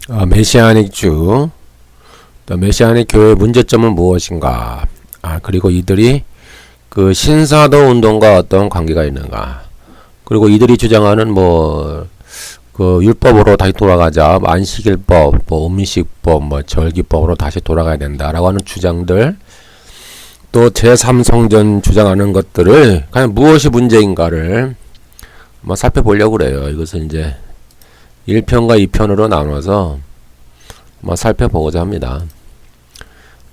메시아닉주, 또 메시아닉 교회의 문제점은 무엇인가? 그리고 이들이 그 신사도 운동과 어떤 관계가 있는가? 그리고 이들이 주장하는 그 율법으로 다시 돌아가자, 안식일법, 음식법, 절기법으로 다시 돌아가야 된다라고 하는 주장들, 또 제3성전 주장하는 것들을 과연 무엇이 문제인가를 살펴보려고 그래요. 이것은 이제 1편과 2편으로 나눠서 살펴보고자 합니다.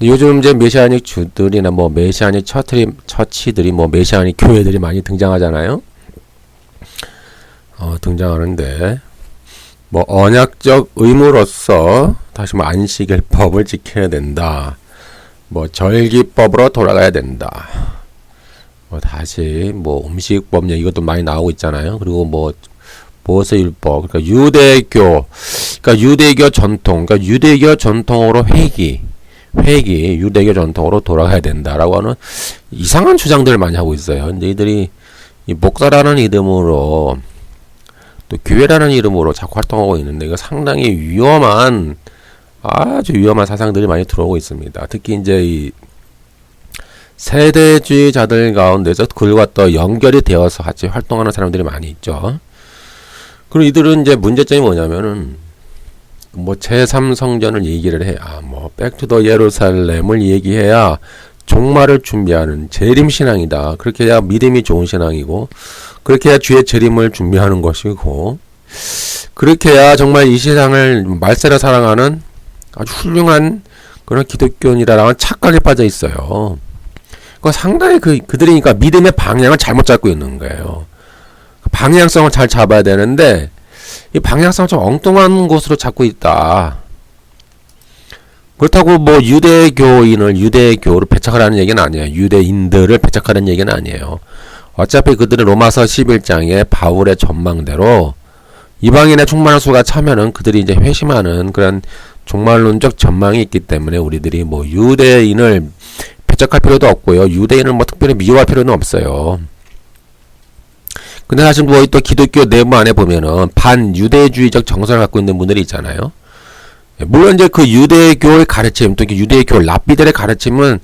요즘 이제 메시아닉 주들이나 메시아닉 처치들이 메시아닉 교회들이 많이 등장하잖아요. 등장하는데 언약적 의무로서 다시 안식일법을 지켜야 된다. 절기법으로 돌아가야 된다. 다시 음식법 이것도 많이 나오고 있잖아요. 그리고 모세율법, 그러니까 유대교 전통, 그러니까 유대교 전통으로 회기, 유대교 전통으로 돌아가야 된다라고 하는 이상한 주장들을 많이 하고 있어요. 근데 이들이 이 목사라는 이름으로 또 교회라는 이름으로 자꾸 활동하고 있는데 이거 상당히 아주 위험한 사상들이 많이 들어오고 있습니다. 특히 이제 이 세대주의자들 가운데서 그들과 또 연결이 되어서 같이 활동하는 사람들이 많이 있죠. 그리고 이들은 이제 문제점이 뭐냐면은 제3성전을 얘기를 해야 백투더 예루살렘을 얘기해야 종말을 준비하는 재림신앙이다. 그렇게 해야 믿음이 좋은 신앙이고, 그렇게 해야 주의 재림을 준비하는 것이고, 그렇게 해야 정말 이 세상을 말세로 사랑하는 아주 훌륭한 그런 기독교인이라는 착각에 빠져 있어요. 상당히 그들이니까 믿음의 방향을 잘못 잡고 있는 거예요. 방향성을 잘 잡아야 되는데 이 방향성을 좀 엉뚱한 곳으로 잡고 있다. 그렇다고 유대교를 배척하라는 얘기는 아니에요. 유대인들을 배척하라는 얘기는 아니에요. 어차피 그들은 로마서 11장에 바울의 전망대로 이방인의 충만한 수가 차면은 그들이 이제 회심하는 그런 종말론적 전망이 있기 때문에 우리들이 유대인을 배척할 필요도 없고요. 유대인을 특별히 미워할 필요는 없어요. 근데 사실 또 기독교 내부 안에 보면은 반유대주의적 정서를 갖고 있는 분들이 있잖아요. 물론 이제 그 유대교의 가르침, 또 유대교 랍비들의 가르침은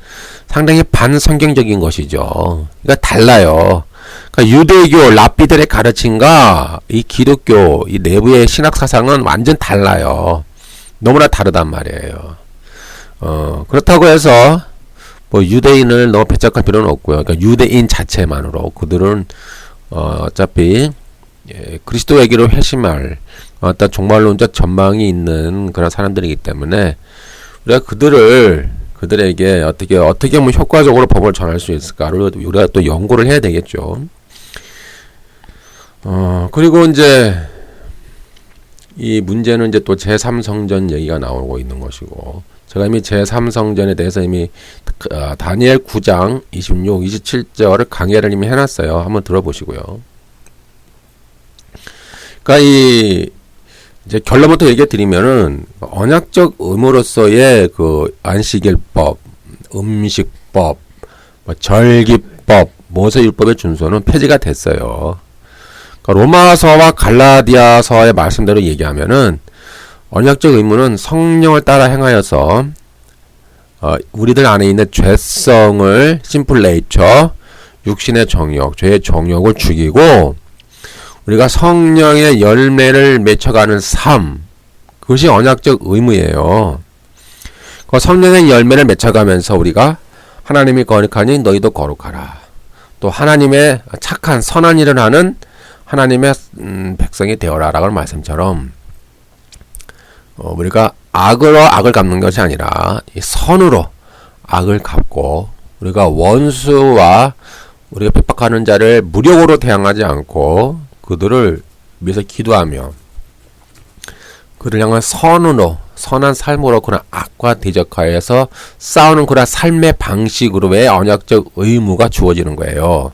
상당히 반성경적인 것이죠. 그러니까 달라요. 그러니까 유대교 랍비들의 가르침과 이 기독교 이 내부의 신학 사상은 완전 달라요. 너무나 다르단 말이에요. 그렇다고 해서 유대인을 너무 배척할 필요는 없고요. 그러니까 유대인 자체만으로 그들은 어차피 그리스도에게로 회심할 어떤 종말론적 전망이 있는 그런 사람들이기 때문에 우리가 그들에게 어떻게 하면 효과적으로 법을 전할 수 있을까를 우리가 또 연구를 해야 되겠죠. 그리고 이제 이 문제는 이제 또 제3성전 얘기가 나오고 있는 것이고, 제가 이미 제3성전에 대해서 이미 다니엘 9장 26, 27절을 강해를 이미 해놨어요. 한번 들어보시고요. 그러니까 이제 결론부터 얘기해 드리면은 언약적 의무로서의 그 안식일법, 음식법, 절기법, 모세율법의 준수는 폐지가 됐어요. 그러니까 로마서와 갈라디아서의 말씀대로 얘기하면은 언약적 의무는 성령을 따라 행하여서 우리들 안에 있는 죄성을 심플 네이처, 육신의 정욕, 죄의 정욕을 죽이고 우리가 성령의 열매를 맺혀가는 삶, 그것이 언약적 의무예요. 그 성령의 열매를 맺혀가면서 우리가 하나님이 거룩하니 너희도 거룩하라. 또 하나님의 착한 선한 일을 하는 하나님의 백성이 되어라 라는 말씀처럼 우리가 악으로 악을 갚는 것이 아니라 선으로 악을 갚고, 우리가 원수와 우리가 핍박하는 자를 무력으로 대항하지 않고 그들을 위해서 기도하며 그를 향한 선으로 선한 삶으로 그런 악과 대적하여서 싸우는 그런 삶의 방식으로의 언약적 의무가 주어지는 거예요.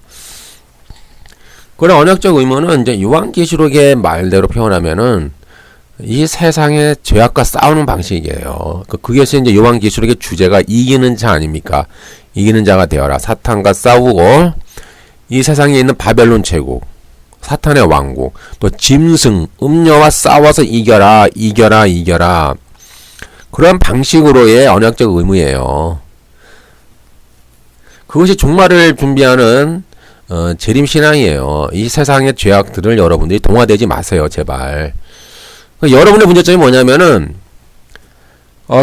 그런 언약적 의무는 이제 요한계시록의 말대로 표현하면은 이 세상의 죄악과 싸우는 방식이에요. 그것이 이제 요한계시록의 주제가 이기는 자 아닙니까? 이기는 자가 되어라. 사탄과 싸우고 이 세상에 있는 바벨론 제국, 사탄의 왕국, 또 짐승, 음녀와 싸워서 이겨라, 이겨라, 이겨라. 그런 방식으로의 언약적 의무예요. 그것이 종말을 준비하는 재림신앙이에요. 이 세상의 죄악들을 여러분들이 동화되지 마세요, 제발. 여러분의 문제점이 뭐냐면은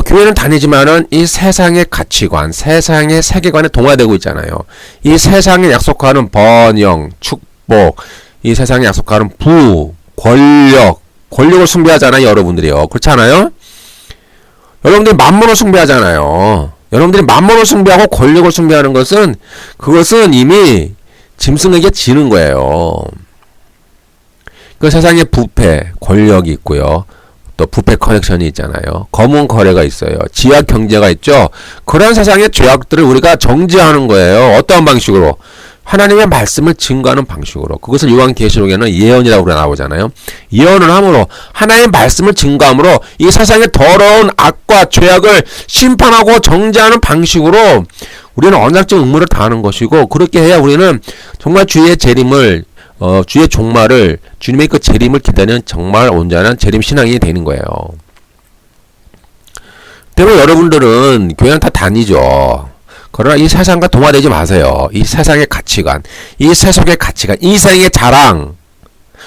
교회는 다니지만은 이 세상의 가치관, 세상의 세계관에 동화되고 있잖아요. 이 세상에 약속하는 번영, 축복, 이 세상에 약속하는 권력을 숭배하잖아요, 여러분들이요. 그렇지 않아요? 여러분들이 만물을 숭배하잖아요. 여러분들이 만물을 숭배하고 권력을 숭배하는 것은 그것은 이미 짐승에게 지는 거예요. 그 세상에 부패, 권력이 있고요. 또 부패 커넥션이 있잖아요. 검은 거래가 있어요. 지하 경제가 있죠. 그런 세상의 죄악들을 우리가 정죄하는 거예요. 어떤 방식으로? 하나님의 말씀을 증거하는 방식으로. 그것을 요한계시록에는 예언이라고 나오잖아요. 예언을 함으로 하나님의 말씀을 증거함으로 이 세상의 더러운 악과 죄악을 심판하고 정죄하는 방식으로 우리는 언약적 의무를 다하는 것이고, 그렇게 해야 우리는 정말 주의 재림을 주의 종말을, 주님의 그 재림을 기다리는 정말 온전한 재림 신앙이 되는 거예요. 때문에 여러분들은 교회는 다 다니죠. 그러나 이 세상과 동화되지 마세요. 이 세상의 가치관, 이 세속의 가치관, 이 세상의 자랑,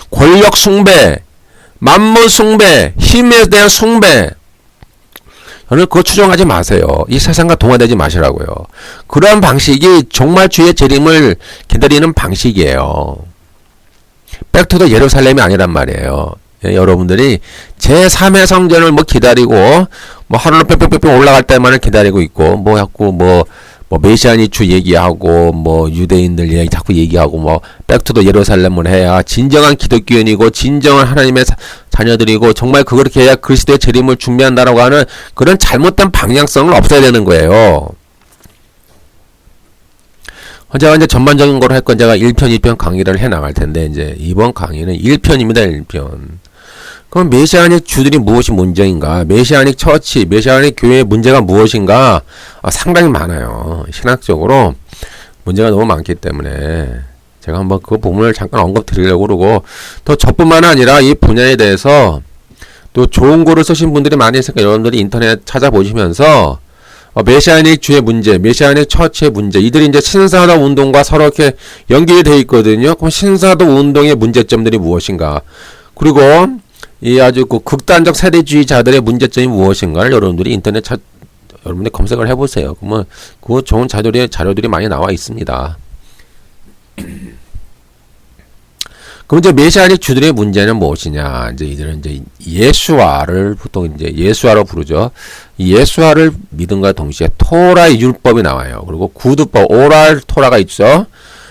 권력 숭배, 만물 숭배, 힘에 대한 숭배, 저는 그거 추종하지 마세요. 이 세상과 동화되지 마시라고요. 그러한 방식이 정말 주의 재림을 기다리는 방식이에요. 백투더 예루살렘이 아니란 말이에요. 예, 여러분들이 제3의 성전을 기다리고, 하루는 뿅뿅뿅뿅 올라갈 때만을 기다리고 있고, 메시아니 주 얘기하고, 유대인들 얘기 자꾸 얘기하고, 백투더 예루살렘을 해야 진정한 기독교인이고, 진정한 하나님의 자녀들이고, 정말 그렇게 해야 그리스도의 재림을 준비한다라고 하는 그런 잘못된 방향성을 없애야 되는 거예요. 제가 이제 전반적인 걸 할 건 제가 1편, 2편 강의를 해 나갈 텐데, 이제 이번 강의는 1편입니다, 1편. 그럼 메시아닉 주들이 무엇이 문제인가? 메시아닉 처치, 메시아닉 교회의 문제가 무엇인가? 상당히 많아요. 신학적으로 문제가 너무 많기 때문에 제가 한번 그 부분을 잠깐 언급 드리려고 그러고, 또 저뿐만 아니라 이 분야에 대해서 또 좋은 글을 쓰신 분들이 많이 있으니까 여러분들이 인터넷 찾아보시면서 메시아닉 주의 문제, 메시아닉 처치의 문제, 이들이 이제 신사도 운동과 서로 이렇게 연결이 되어 있거든요. 그럼 신사도 운동의 문제점들이 무엇인가? 그리고 이 아주 그 극단적 세대주의자들의 문제점이 무엇인가를 여러분들이 여러분들이 검색을 해보세요. 그러면 그 좋은 자료들이 많이 나와 있습니다. 그럼 이제 메시아닉 주들의 문제는 무엇이냐? 이제 이들은 이제 예수화를 보통 이제 예수화로 부르죠. 이 예수화를 믿음과 동시에 토라의 율법이 나와요. 그리고 구두법, 오랄 토라가 있죠.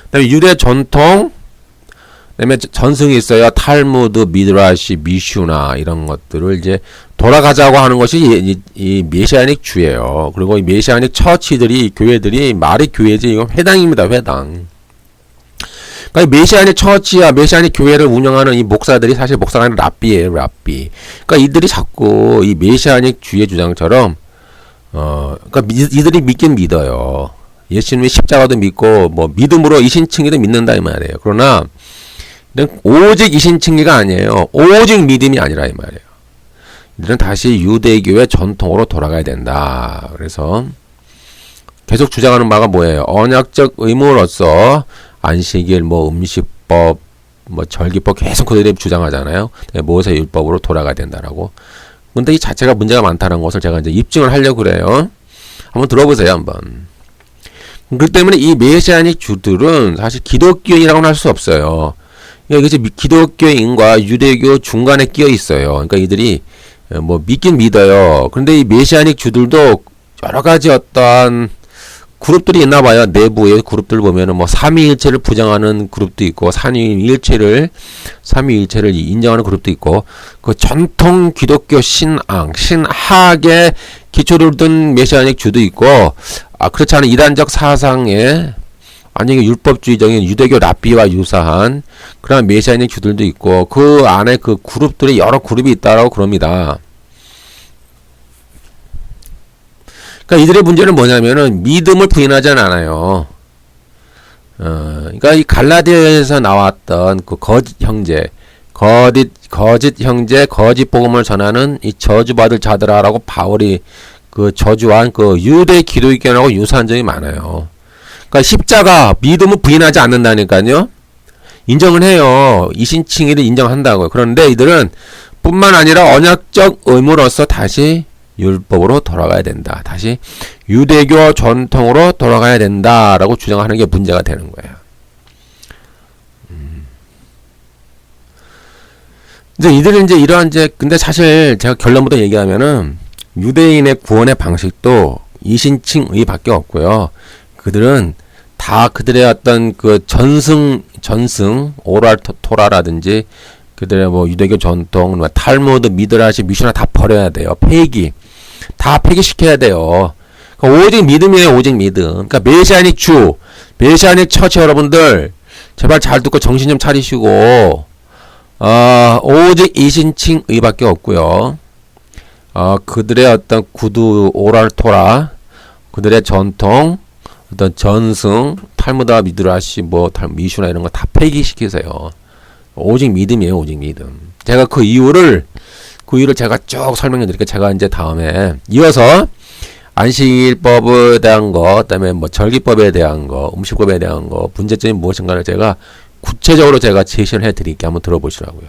그다음에 유대 전통, 그다음에 전승이 있어요. 탈무드, 미드라시, 미슈나 이런 것들을 이제 돌아가자고 하는 것이 이 메시아닉 주예요. 그리고 이 메시아닉 처치들이, 교회들이 말이 교회지, 이건 회당입니다. 회당. 그러니까 메시아닉 처치야 메시아닉 교회를 운영하는 이 목사들이 사실 목사가 아니라 랍비예요, 랍비. 그러니까 이들이 자꾸 이 메시아닉 주의 주장처럼 그러니까 이들이 믿긴 믿어요. 예수님의 십자가도 믿고 믿음으로 이신칭의도 믿는다 이 말이에요. 그러나 오직 이신칭의가 아니에요. 오직 믿음이 아니라 이 말이에요. 이들은 다시 유대교의 전통으로 돌아가야 된다. 그래서 계속 주장하는 바가 뭐예요? 언약적 의무로서 안식일, 음식법, 절기법 계속 그들이 주장하잖아요. 모세 율법으로 돌아가야 된다라고. 근데 이 자체가 문제가 많다는 것을 제가 이제 입증을 하려고 그래요. 한번 들어보세요, 한번. 그렇기 때문에 이 메시아닉 주들은 사실 기독교인이라고는 할 수 없어요. 이게 기독교인과 유대교 중간에 끼어 있어요. 그러니까 이들이 믿긴 믿어요. 그런데 이 메시아닉 주들도 여러 가지 어떠한 그룹들이 있나 봐요. 내부의 그룹들 보면은 삼위일체를 부정하는 그룹도 있고, 삼위일체를 인정하는 그룹도 있고, 그 전통 기독교 신학의 기초를 둔 메시아닉 주도 있고, 그렇지 않은 이단적 사상에 완전히 율법주의적인 유대교 랍비와 유사한 그런 메시아닉 주들도 있고, 그 안에 그 그룹들이 여러 그룹이 있다라고 그럽니다. 그러니까 이들의 문제는 뭐냐면은 믿음을 부인하지 않아요. 그러니까 이 갈라디아에서 나왔던 그 거짓 형제, 거짓 복음을 전하는 이 저주받을 자들아라고 바울이 그 저주한 그 유대 기독교인하고 유사한 점이 많아요. 그러니까 십자가 믿음을 부인하지 않는다니까요. 인정을 해요. 이신칭의를 인정한다고요. 그런데 이들은 뿐만 아니라 언약적 의무로서 다시 율법으로 돌아가야 된다. 다시 유대교 전통으로 돌아가야 된다라고 주장하는 게 문제가 되는 거예요. 이제 이들은 이제 이러한 근데 사실 제가 결론부터 얘기하면은 유대인의 구원의 방식도 이신칭의 밖에 없고요. 그들은 다 그들의 어떤 그 전승, 오랄 토라라든지 그들의 뭐 유대교 전통, 뭐 탈무드, 미드라시, 미슈나 다 버려야 돼요. 다 폐기시켜야 돼요. 그러니까 오직 믿음이에요, 오직 믿음. 그러니까 메시아닉 처치 여러분들, 제발 잘 듣고 정신 좀 차리시고, 오직 이신칭의 밖에 없고요. 그들의 어떤 구두, 오랄 토라, 그들의 전통, 어떤 전승, 탈무드와 미드라시, 미슈나 이런 거 다 폐기시키세요. 오직 믿음이에요, 오직 믿음. 제가 그 이유를 제가 쭉 설명해 드릴게요. 제가 이제 다음에 이어서 안식일법에 대한 거, 그다음에 뭐 절기법에 대한 거, 음식법에 대한 거, 문제점이 무엇인가를 제가 구체적으로 제시를 해 드릴게요. 한번 들어보시라고요.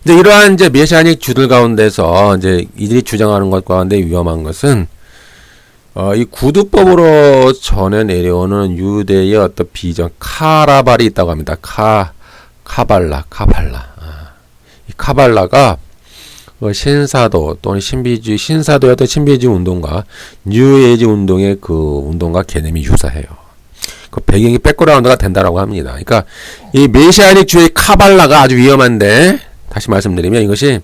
이제 이러한 이제 메시아닉 주들 가운데서 이제 이들이 주장하는 것 가운데 위험한 것은 이 구두법으로 전해 내려오는 유대의 어떤 비전, 카라발이 있다고 합니다. 카발라. 이 카발라가 신사도 또는 신사도의 어떤 신비주의 운동과 뉴에이지 운동의 그 운동과 개념이 유사해요. 그 배경이 백그라운드가 된다라고 합니다. 그러니까 이 메시아닉 주의 카발라가 아주 위험한데, 다시 말씀드리면 이것이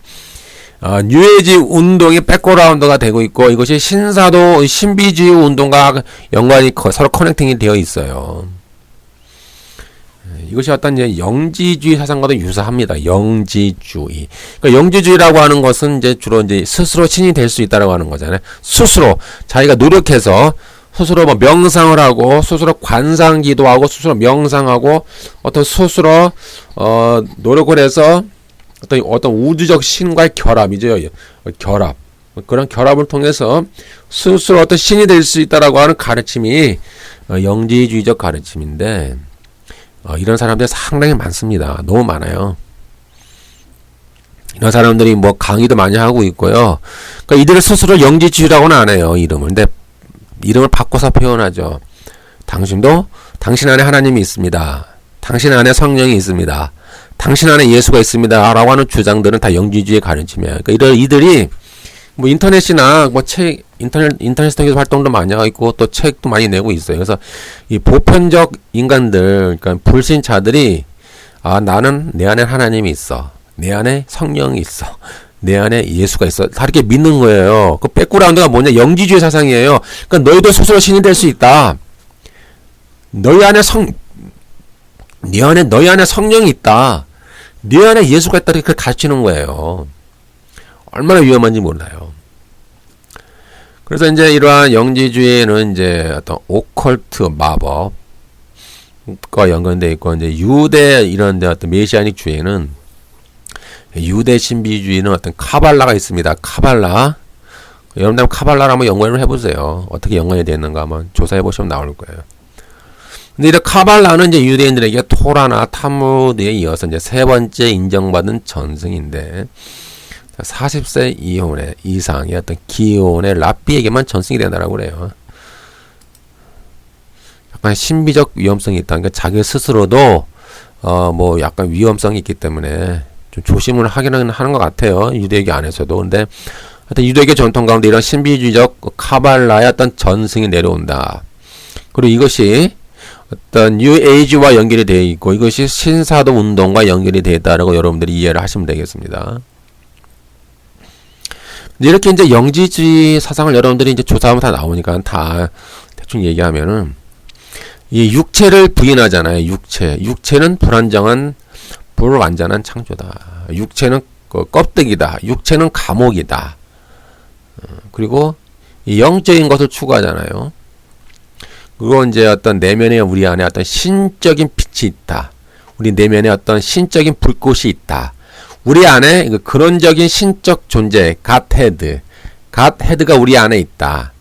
뉴에이지 운동의 백그라운드가 되고 있고, 이것이 신사도 신비주의 운동과 연관이 서로 커넥팅이 되어 있어요. 이것이 어떤 이제 영지주의 사상과도 유사합니다. 영지주의. 그러니까 영지주의라고 하는 것은 이제 주로 이제 스스로 신이 될 수 있다라고 하는 거잖아요. 스스로 자기가 노력해서 스스로 뭐 명상을 하고, 스스로 관상 기도하고, 스스로 명상하고, 어떤 스스로 노력을 해서 어떤 우주적 신과의 결합이죠. 결합. 그런 결합을 통해서 스스로 어떤 신이 될 수 있다라고 하는 가르침이 영지주의적 가르침인데, 이런 사람들이 상당히 많습니다. 너무 많아요. 이런 사람들이 뭐 강의도 많이 하고 있고요. 그러니까 이들을 스스로 영지주의라고는 안 해요, 이름을. 근데 이름을 바꿔서 표현하죠. 당신 안에 하나님이 있습니다. 당신 안에 성령이 있습니다. 당신 안에 예수가 있습니다. 라고 하는 주장들은 다 영지주의의 가르침이에요. 그러니까 이들이 뭐 인터넷이나 뭐 인터넷 통해서 활동도 많이 하고 있고, 또 책도 많이 내고 있어요. 그래서 이 보편적 인간들, 그러니까 불신자들이, 나는 내 안에 하나님이 있어. 내 안에 성령이 있어. 내 안에 예수가 있어. 다 이렇게 믿는 거예요. 그 백그라운드가 뭐냐? 영지주의 사상이에요. 그러니까 너희도 스스로 신이 될 수 있다. 너희 안에 성령이 있다. 네 안에 예수가 있다. 이렇게 가르치는 거예요. 얼마나 위험한지 몰라요. 그래서 이제 이러한 영지주의는 이제 어떤 오컬트 마법과 연관되어 있고, 이제 유대 이런 데 어떤 메시아닉 주의는, 유대 신비주의는 어떤 카발라가 있습니다. 카발라. 여러분들 카발라를 한번 연관을 해보세요. 어떻게 연관이 되어 있는가 한번 조사해 보시면 나올 거예요. 근데 이 카발라는 이제 유대인들에게 토라나 탈무드에 이어서 이제 세 번째 인정받은 전승인데, 40세 이상의 어떤 기혼의 랍비에게만 전승이 된다라고 그래요. 약간 신비적 위험성이 있다. 그러니까 자기 스스로도 뭐 약간 위험성이 있기 때문에 좀 조심을 하기는 하는 것 같아요. 유대교 안에서도. 근데 하여튼 유대교 전통 가운데 이런 신비주의적 카발라의 어떤 전승이 내려온다. 그리고 이것이 어떤 뉴에이지와 연결이 되어 있고, 이것이 신사도 운동과 연결이 되어 있다라고 여러분들이 이해를 하시면 되겠습니다. 이렇게 이제 영지주의 사상을 여러분들이 이제 조사하면 다 나오니까 다 대충 얘기하면은, 이 육체를 부인하잖아요. 육체는 불완전한 창조다. 육체는 껍데기다. 육체는 감옥이다. 그리고 이 영적인 것을 추구하잖아요. 그리고 이제 어떤 내면에 우리 안에 어떤 신적인 빛이 있다. 우리 내면에 어떤 신적인 불꽃이 있다. 우리 안에 근원적인 신적 존재, 갓헤드가 우리 안에 있다.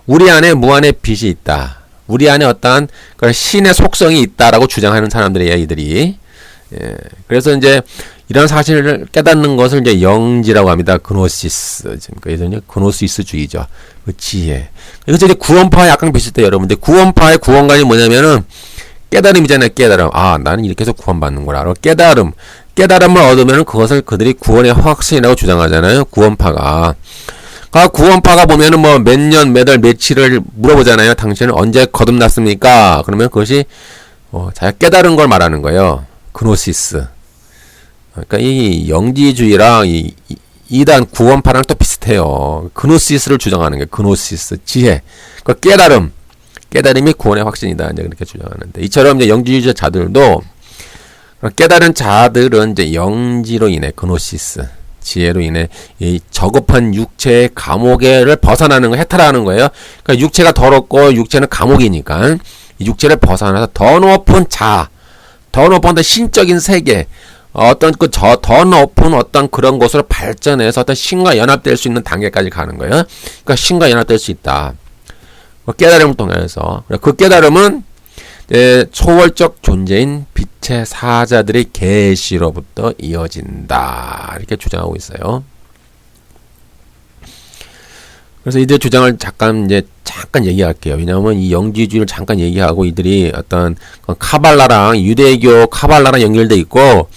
우리 안에 무한의 빛이 있다. 우리 안에 어떠한 그런 신의 속성이 있다라고 주장하는 사람들이에요, 이들이. 예. 그래서 이제 이런 사실을 깨닫는 것을 이제 영지라고 합니다. 그노시스. 그래서 그노시스주의죠. 그 지혜. 그래서 이제 구원파와 약간 비슷해요, 여러분들. 구원파의 구원관이 뭐냐면은 깨달음이잖아요, 깨달음. 아, 나는 이렇게 해서 구원받는구나. 깨달음을 얻으면 그것을 그들이 구원의 확신이라고 주장하잖아요, 구원파가. 구원파가 보면은 뭐 몇 년, 몇 월, 며칠을 물어보잖아요. 당신은 언제 거듭났습니까? 그러면 그것이 자기가 깨달은 걸 말하는 거예요. 그노시스. 그러니까 이 영지주의랑 이 이단 구원파랑 또 비슷해요. 그노시스를 주장하는 게 그노시스 지혜. 그러니까 깨달음이 구원의 확신이다. 이제 그렇게 주장하는데 이처럼 이제 영지주의 자들도 깨달은 자들은 이제 영지로 인해 그노시스 지혜로 인해 이 저급한 육체의 감옥을 벗어나는 거 해탈하는 거예요. 그러니까 육체가 더럽고 육체는 감옥이니까 이 육체를 벗어나서 더 높은 더 높은 신적인 세계, 어떤 더 높은 어떤 그런 곳으로 발전해서 어떤 신과 연합될 수 있는 단계까지 가는 거예요. 그러니까 신과 연합될 수 있다. 깨달음을 통해서 그 깨달음은 초월적 존재인 빛의 사자들의 계시로부터 이어진다. 이렇게 주장하고 있어요. 그래서 이들 주장을 잠깐 얘기할게요. 왜냐하면 이 영지주의를 잠깐 얘기하고 이들이 어떤 카발라랑 유대교 카발라랑 연결돼 있고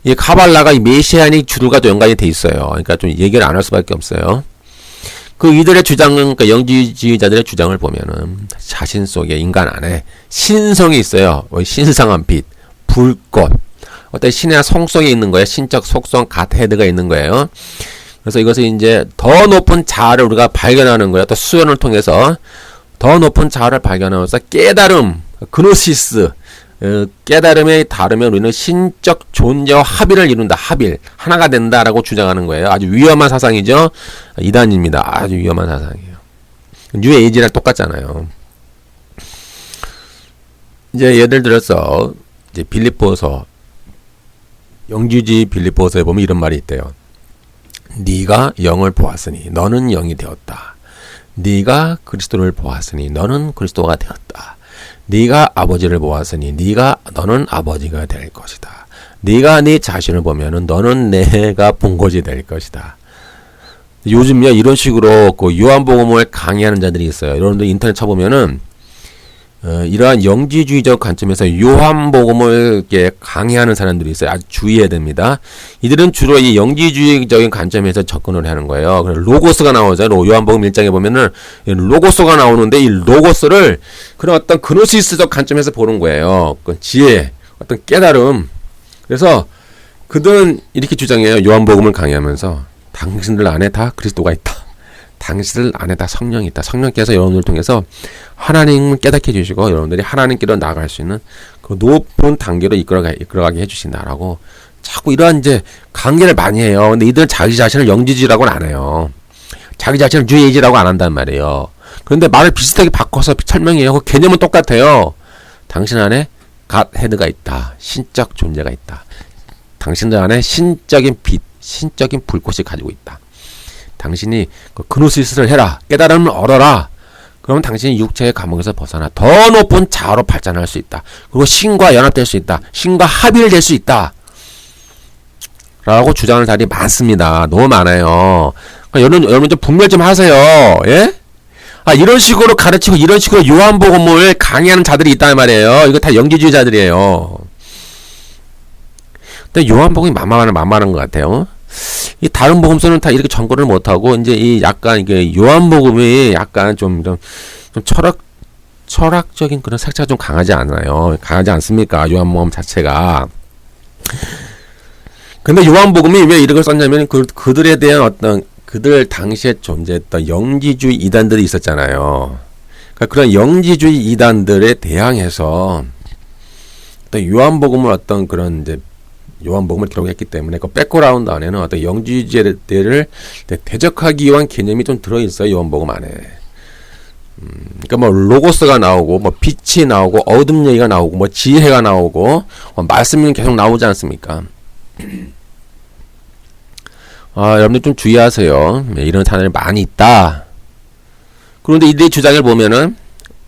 이 카발라가 이 메시아닉 주들과도 연관이 돼 있어요. 그러니까 좀 얘기를 안 할 수밖에 없어요. 이들의 주장은, 그러니까 영지주의자들의 주장을 보면은 자신 속에 인간 안에 신성이 있어요. 신성한 빛, 불꽃, 어떤 신의 성성이 있는 거예요. 신적 속성, 갓헤드가 있는 거예요. 그래서 이것을 이제 더 높은 자아를 우리가 발견하는 거예요. 또 수련을 통해서 더 높은 자아를 발견하면서 깨달음, 그노시스, 깨달음에 다르면 우리는 신적 존재와 합일을 이룬다. 하나가 된다라고 주장하는 거예요. 아주 위험한 사상이죠. 이단입니다. 아주 위험한 사상이에요. 뉴에이지랑 똑같잖아요. 이제 예를 들어서 이제 빌립보서 영지주의 빌립보서에 보면 이런 말이 있대요. 네가 영을 보았으니 너는 영이 되었다. 네가 그리스도를 보았으니 너는 그리스도가 되었다. 네가 아버지를 보았으니 너는 아버지가 될 것이다. 네가 네 자신을 보면은 너는 내가 본 것이 될 것이다. 요즘요 이런 식으로 요한복음을 강의하는 자들이 있어요. 여러분들 인터넷 쳐보면은 이러한 영지주의적 관점에서 요한복음을 이렇게 강의하는 사람들이 있어요. 아주 주의해야 됩니다. 이들은 주로 이 영지주의적인 관점에서 접근을 하는 거예요. 로고스가 나오죠. 요한복음 1장에 보면은 로고스가 나오는데 이 로고스를 그런 어떤 그노시스적 관점에서 보는 거예요. 그 지혜, 어떤 깨달음. 그래서 그들은 이렇게 주장해요. 요한복음을 강의하면서 당신들 안에 다 그리스도가 있다. 당신들 안에 다 성령이 있다. 성령께서 여러분들을 통해서 하나님을 깨닫게 해주시고 여러분들이 하나님께로 나아갈 수 있는 그 높은 단계로 이끌어가게 해주신다라고 자꾸 이러한 이제 강의를 많이 해요. 근데 이들은 자기 자신을 영지주의라고는 안 해요. 자기 자신을 뉴에이지라고 안 한단 말이에요. 그런데 말을 비슷하게 바꿔서 설명해요. 그 개념은 똑같아요. 당신 안에 갓헤드가 있다. 신적 존재가 있다. 당신들 안에 신적인 빛, 신적인 불꽃이 가지고 있다. 당신이 그노시스를 해라. 깨달음을 얻어라. 그러면 당신이 육체의 감옥에서 벗어나 더 높은 자아로 발전할 수 있다. 그리고 신과 연합될 수 있다. 신과 합일될 수 있다. 라고 주장하는 사람이 많습니다. 너무 많아요. 그러니까 여러분 좀 분별 좀 하세요. 예? 이런 식으로 가르치고 이런 식으로 요한복음을 강의하는 자들이 있단 말이에요. 이거 다 영지주의자들이에요. 근데 요한복음이 만만한 것 같아요. 이 다른 복음서는 다 이렇게 전거를 못하고 이제 이 약간 이게 요한복음이 약간 좀 철학적인 그런 색채가 좀 강하지 않습니까? 요한복음 자체가. 근데 요한복음이 왜 이런 걸 썼냐면 그들에 대한 어떤 그들 당시에 존재했던 영지주의 이단들이 있었잖아요. 그러니까 그런 영지주의 이단들에 대항해서 또 요한복음을 어떤 그런 이제 요한복음을 기록했기 때문에 그 백그라운드 안에는 어떤 영지주의를 대적하기 위한 개념이 좀 들어있어요. 요한복음 안에. 그러니까 뭐 로고스가 나오고 뭐 빛이 나오고 어둠 얘기가 나오고 뭐 지혜가 나오고 말씀이 계속 나오지 않습니까? 여러분들 좀 주의하세요. 이런 단어들이 많이 있다. 그런데 이들의 주장을 보면은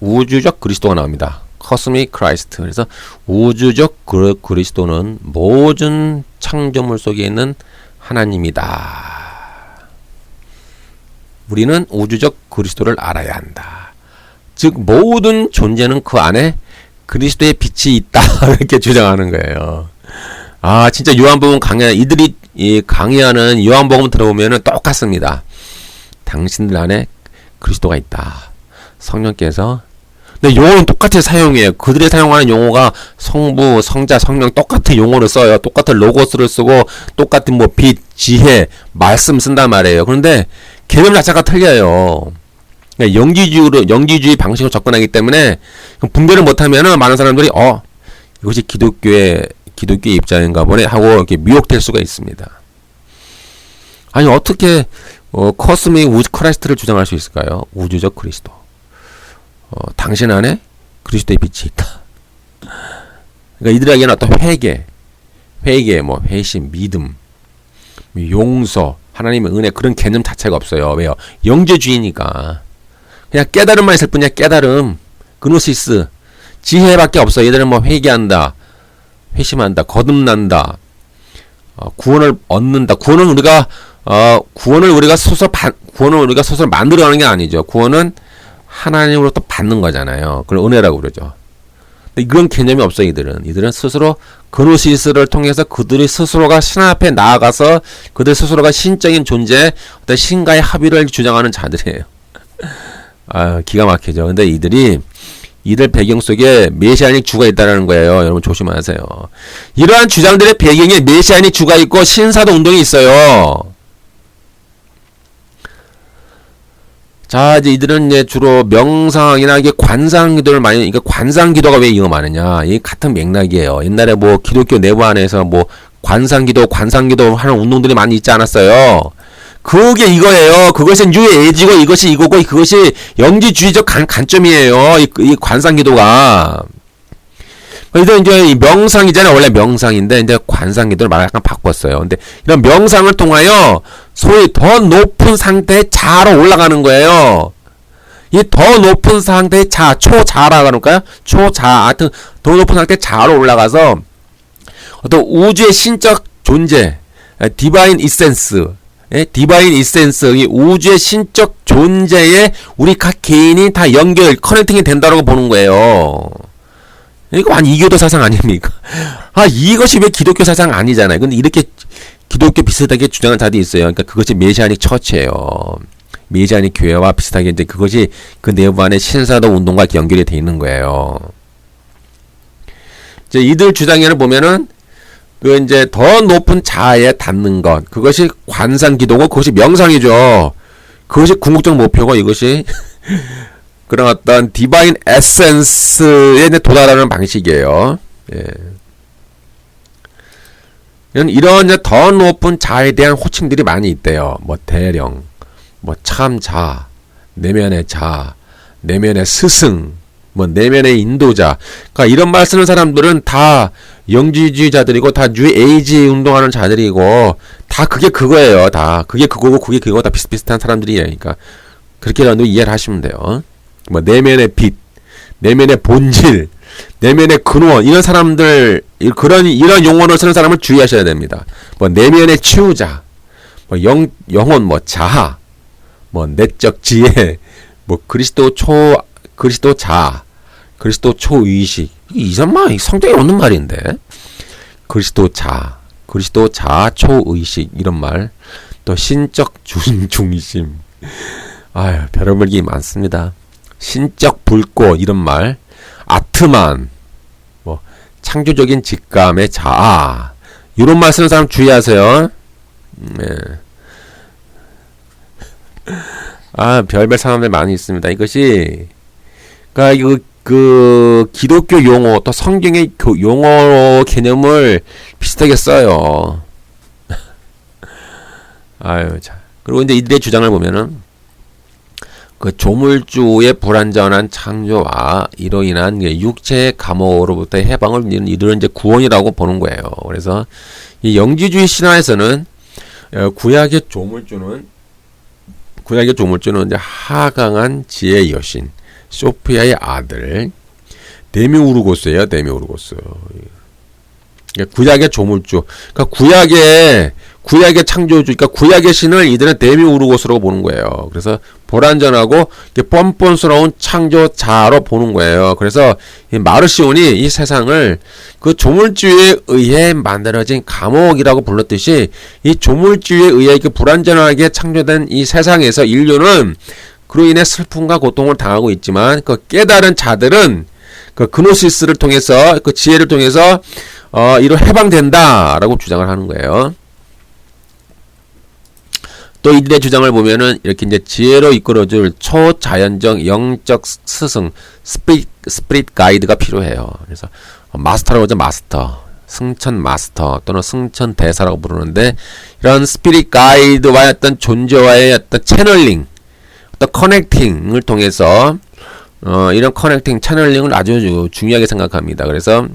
우주적 그리스도가 나옵니다. 코스믹 크라이스트. 그래서 우주적 그리스도는 모든 창조물 속에 있는 하나님이다. 우리는 우주적 그리스도를 알아야 한다. 즉 모든 존재는 그 안에 그리스도의 빛이 있다. 이렇게 주장하는 거예요. 진짜 요한복음 이들이 강의하는 요한복음 들어보면은 똑같습니다. 당신들 안에 그리스도가 있다. 성령께서. 근데 용어는 똑같이 사용해요. 그들이 사용하는 용어가 성부, 성자, 성령 똑같은 용어를 써요. 똑같은 로고스를 쓰고 똑같은 뭐 빛, 지혜, 말씀 쓴단 말이에요. 그런데 개념 자체가 틀려요. 영지주의 방식으로 접근하기 때문에 분별을 못하면은 많은 사람들이 이것이 기독교의 입장인가 보네 하고 이렇게 미혹될 수가 있습니다. 아니 어떻게 코스믹 우주 크라이스트를 주장할 수 있을까요? 우주적 그리스도. 당신 안에 그리스도의 빛이 있다. 그러니까 이들에게는 어떤 회개, 뭐 회심, 믿음, 용서, 하나님의 은혜 그런 개념 자체가 없어요. 왜요? 영재주의니까. 그냥 깨달음만 있을 뿐이야. 깨달음, 그노시스, 지혜밖에 없어. 얘들은 뭐 회개한다, 회심한다, 거듭난다, 구원을 얻는다. 구원을 우리가 스스로 만들어가는 게 아니죠. 구원은 하나님으로부터 받는 거잖아요. 그걸 은혜라고 그러죠. 근데 그런 개념이 없어요. 이들은 스스로 그노시스를 통해서 그들이 스스로가 신 앞에 나아가서 그들 스스로가 신적인 존재, 어떤 신과의 합의를 주장하는 자들이에요. 기가 막히죠. 근데 이들 배경 속에 메시아닉 주가 있다는 거예요. 여러분 조심하세요. 이러한 주장들의 배경에 메시아닉 주가 있고 신사도 운동이 있어요. 자, 이제 이들은 이제 주로 명상이나 이게 관상기도를 많이, 그러니까 관상기도가 왜 이거 많으냐? 이 같은 맥락이에요. 옛날에 뭐 기독교 내부 안에서 뭐 관상기도 하는 운동들이 많이 있지 않았어요? 그게 이거예요. 그것은 뉴에이지고 이것이 이거고 그것이 영지주의적 관점이에요. 이 관상기도가. 그래서 이제 이 명상이잖아요. 원래 명상인데 이제 관상기도를 말 약간 바꿨어요. 근데 이런 명상을 통하여 소위 더 높은 상태의 자아로 올라가는 거예요. 이 더 높은 상태의 자아, 초자아라 그럴까요? 초자아, 하여튼 더 높은 상태의 자아로 올라가서 어떤 우주의 신적 존재, 디바인 이센스, 이 우주의 신적 존재에 우리 각 개인이 다 커넥팅이 된다고 보는 거예요. 이거 완전 이교도 사상 아닙니까? 이것이 왜 기독교 사상 아니잖아요. 근데 이렇게 기독교 비슷하게 주장하는 자들이 있어요. 그러니까 그것이 메시아닉 처치예요. 메시아닉 교회와 비슷하게 이제 그것이 그 내부 안에 신사도 운동과 연결이 돼 있는 거예요. 이제 이들 주장에는 보면은 이제 더 높은 자아에 닿는 것, 그것이 관상기도고 그것이 명상이죠. 그것이 궁극적 목표고 이것이 그런 어떤 디바인 에센스에 도달하는 방식이에요. 이런 더 높은 자에 대한 호칭들이 많이 있대요. 뭐 대령, 뭐 참자, 내면의 자, 내면의 스승, 뭐 내면의 인도자. 그러니까 이런 말 쓰는 사람들은 다 영지주의자들이고 다 뉴에이지 운동하는 자들이고 다 그게 그거예요. 다 그게 그거고 그게 그거 다 비슷비슷한 사람들이에요. 그러니까 그렇게라도 이해를 하시면 돼요. 뭐 내면의 빛, 내면의 본질, 내면의 근원, 이런 사람들, 이런 용어를 쓰는 사람을 주의하셔야 됩니다. 뭐 내면의 치유자, 뭐 영혼, 뭐 자아, 뭐 내적 지혜, 뭐 그리스도 자아, 그리스도 초의식. 이상만 성경에 없는 말인데. 그리스도 자아 초의식, 이런 말. 또 신적 중심. 별의별 게 많습니다. 신적 불꽃, 이런 말. 아트만, 뭐 창조적인 직감의 자아, 이런 말 쓰는 사람 주의하세요. 별별 사람들 많이 있습니다. 이것이 그러니까 그 기독교 용어 또 성경의 용어 개념을 비슷하게 써요. 자. 그리고 이제 이들의 주장을 보면은 그 조물주의 불완전한 창조와 이로 인한 육체의 감옥으로부터의 해방을 이들은 이제 구원이라고 보는 거예요. 그래서 이 영지주의 신화에서는 구약의 조물주는 이제 하강한 지혜의 여신 소피아의 아들 데미우르고스예요. 데미우르고스. 구약의 조물주. 그러니까 구약의 창조주, 그러니까 구약의 신을 이들은 데미우르고스라고 보는 거예요. 그래서 불완전하고 뻔뻔스러운 창조자로 보는 거예요. 그래서 이 마르시온이 이 세상을 그 조물주에 의해 만들어진 감옥이라고 불렀듯이 이 조물주에 의해 그 불완전하게 창조된 이 세상에서 인류는 그로 인해 슬픔과 고통을 당하고 있지만 그 깨달은 자들은 그 그노시스를 통해서 그 지혜를 통해서 이로 해방된다라고 주장을 하는 거예요. 또 이들의 주장을 보면은 이렇게 이제 지혜로 이끌어줄 초자연적 영적 스승 스피릿 가이드가 필요해요. 그래서 마스터라고 하죠. 마스터, 승천 마스터 또는 승천 대사라고 부르는데 이런 스피릿 가이드와의 어떤 존재와의 어떤 채널링, 어떤 커넥팅을 통해서 이런 커넥팅 채널링을 아주 중요하게 생각합니다. 그래서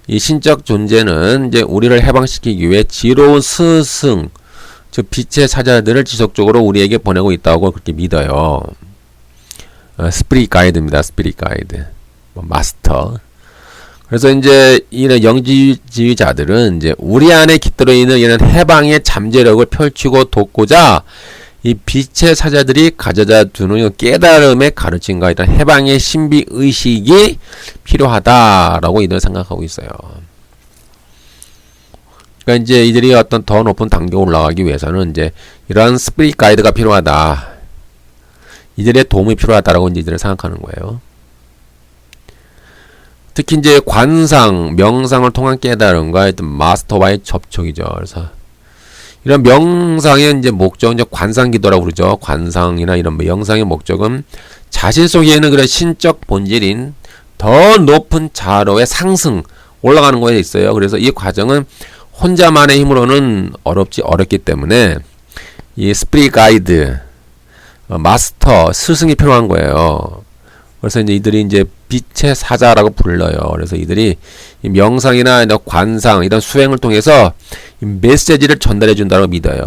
이 신적 존재는 이제 우리를 해방시키기 위해 지혜로운 스승, 즉 빛의 사자들을 지속적으로 우리에게 보내고 있다고 그렇게 믿어요. 스피릿 가이드입니다. 스피릿 가이드, 마스터. 그래서 이제 이런 영지주의자들은 이제 우리 안에 깃들어 있는 이런 해방의 잠재력을 펼치고 돕고자 이 빛의 사자들이 가져다 두는 깨달음의 가르침과 이런 해방의 신비 의식이 필요하다라고 이들은 생각하고 있어요. 그러니까 이제 이들이 어떤 더 높은 단계에 올라가기 위해서는 이제 이런 스피릿 가이드가 필요하다. 이들의 도움이 필요하다라고 이제 이들은 생각하는 거예요. 특히 이제 관상, 명상을 통한 깨달음과 어떤 마스터와의 접촉이죠. 그래서 이런 명상의 이제 목적은 이제 관상기도라고 그러죠. 관상이나 이런 명상의 목적은 자신 속에 있는 그런 신적 본질인 더 높은 자로의 상승, 올라가는 거에 있어요. 그래서 이 과정은 혼자만의 힘으로는 어렵기 때문에 이 스피릿 가이드, 마스터, 스승이 필요한 거예요. 그래서 이제 이들이 이제 빛의 사자라고 불러요. 그래서 이들이 이 명상이나 이런 관상, 이런 수행을 통해서 이 메시지를 전달해 준다고 믿어요.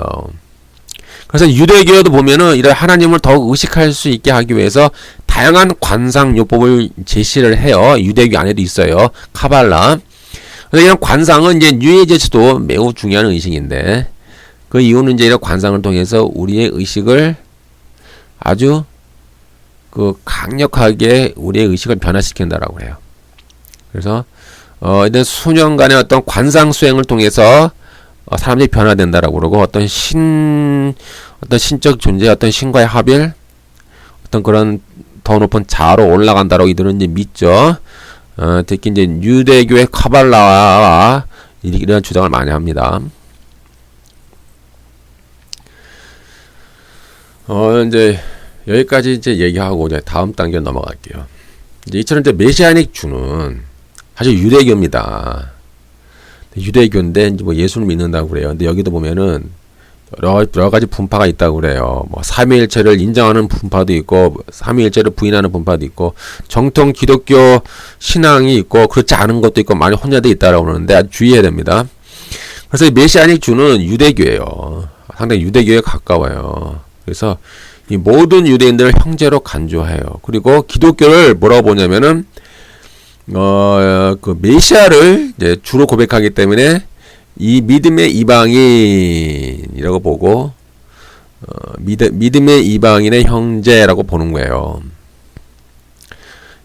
그래서 유대교도 보면은 이런 하나님을 더욱 의식할 수 있게 하기 위해서 다양한 관상 요법을 제시를 해요. 유대교 안에도 있어요. 카발라. 그래서 이런 관상은 이제 뉴에이지에서도 매우 중요한 의식인데 그 이유는 이제 이런 관상을 통해서 우리의 의식을 아주 강력하게 우리의 의식을 변화시킨다라고 해요. 그래서 이런 수년간의 어떤 관상 수행을 통해서 사람들이 변화된다라고 그러고 어떤 신적 존재, 어떤 신과의 합일, 어떤 그런 더 높은 자아로 올라간다라고 이들은 이제 믿죠. 특히 이제 유대교의 카발라와 이런 주장을 많이 합니다. 이제 여기까지 이제 얘기하고 이제 다음 단계로 넘어갈게요. 이제 이처럼 이제 메시아닉 주는 사실 유대교입니다. 유대교인데 이제 뭐 예수를 믿는다고 그래요. 근데 여기도 보면은 여러 가지 분파가 있다고 그래요. 뭐 삼위일체를 인정하는 분파도 있고, 삼위일체를 부인하는 분파도 있고, 정통 기독교 신앙이 있고, 그렇지 않은 것도 있고, 많이 혼재되어 있다라고 그러는데 아주 주의해야 됩니다. 그래서 이 메시아닉 주는 유대교예요. 상당히 유대교에 가까워요. 그래서 이 모든 유대인들을 형제로 간주해요. 그리고 기독교를 뭐라고 보냐면은 그 메시아를 이제 주로 고백하기 때문에 이 믿음의 이방인이라고 보고 믿음의 이방인의 형제라고 보는 거예요.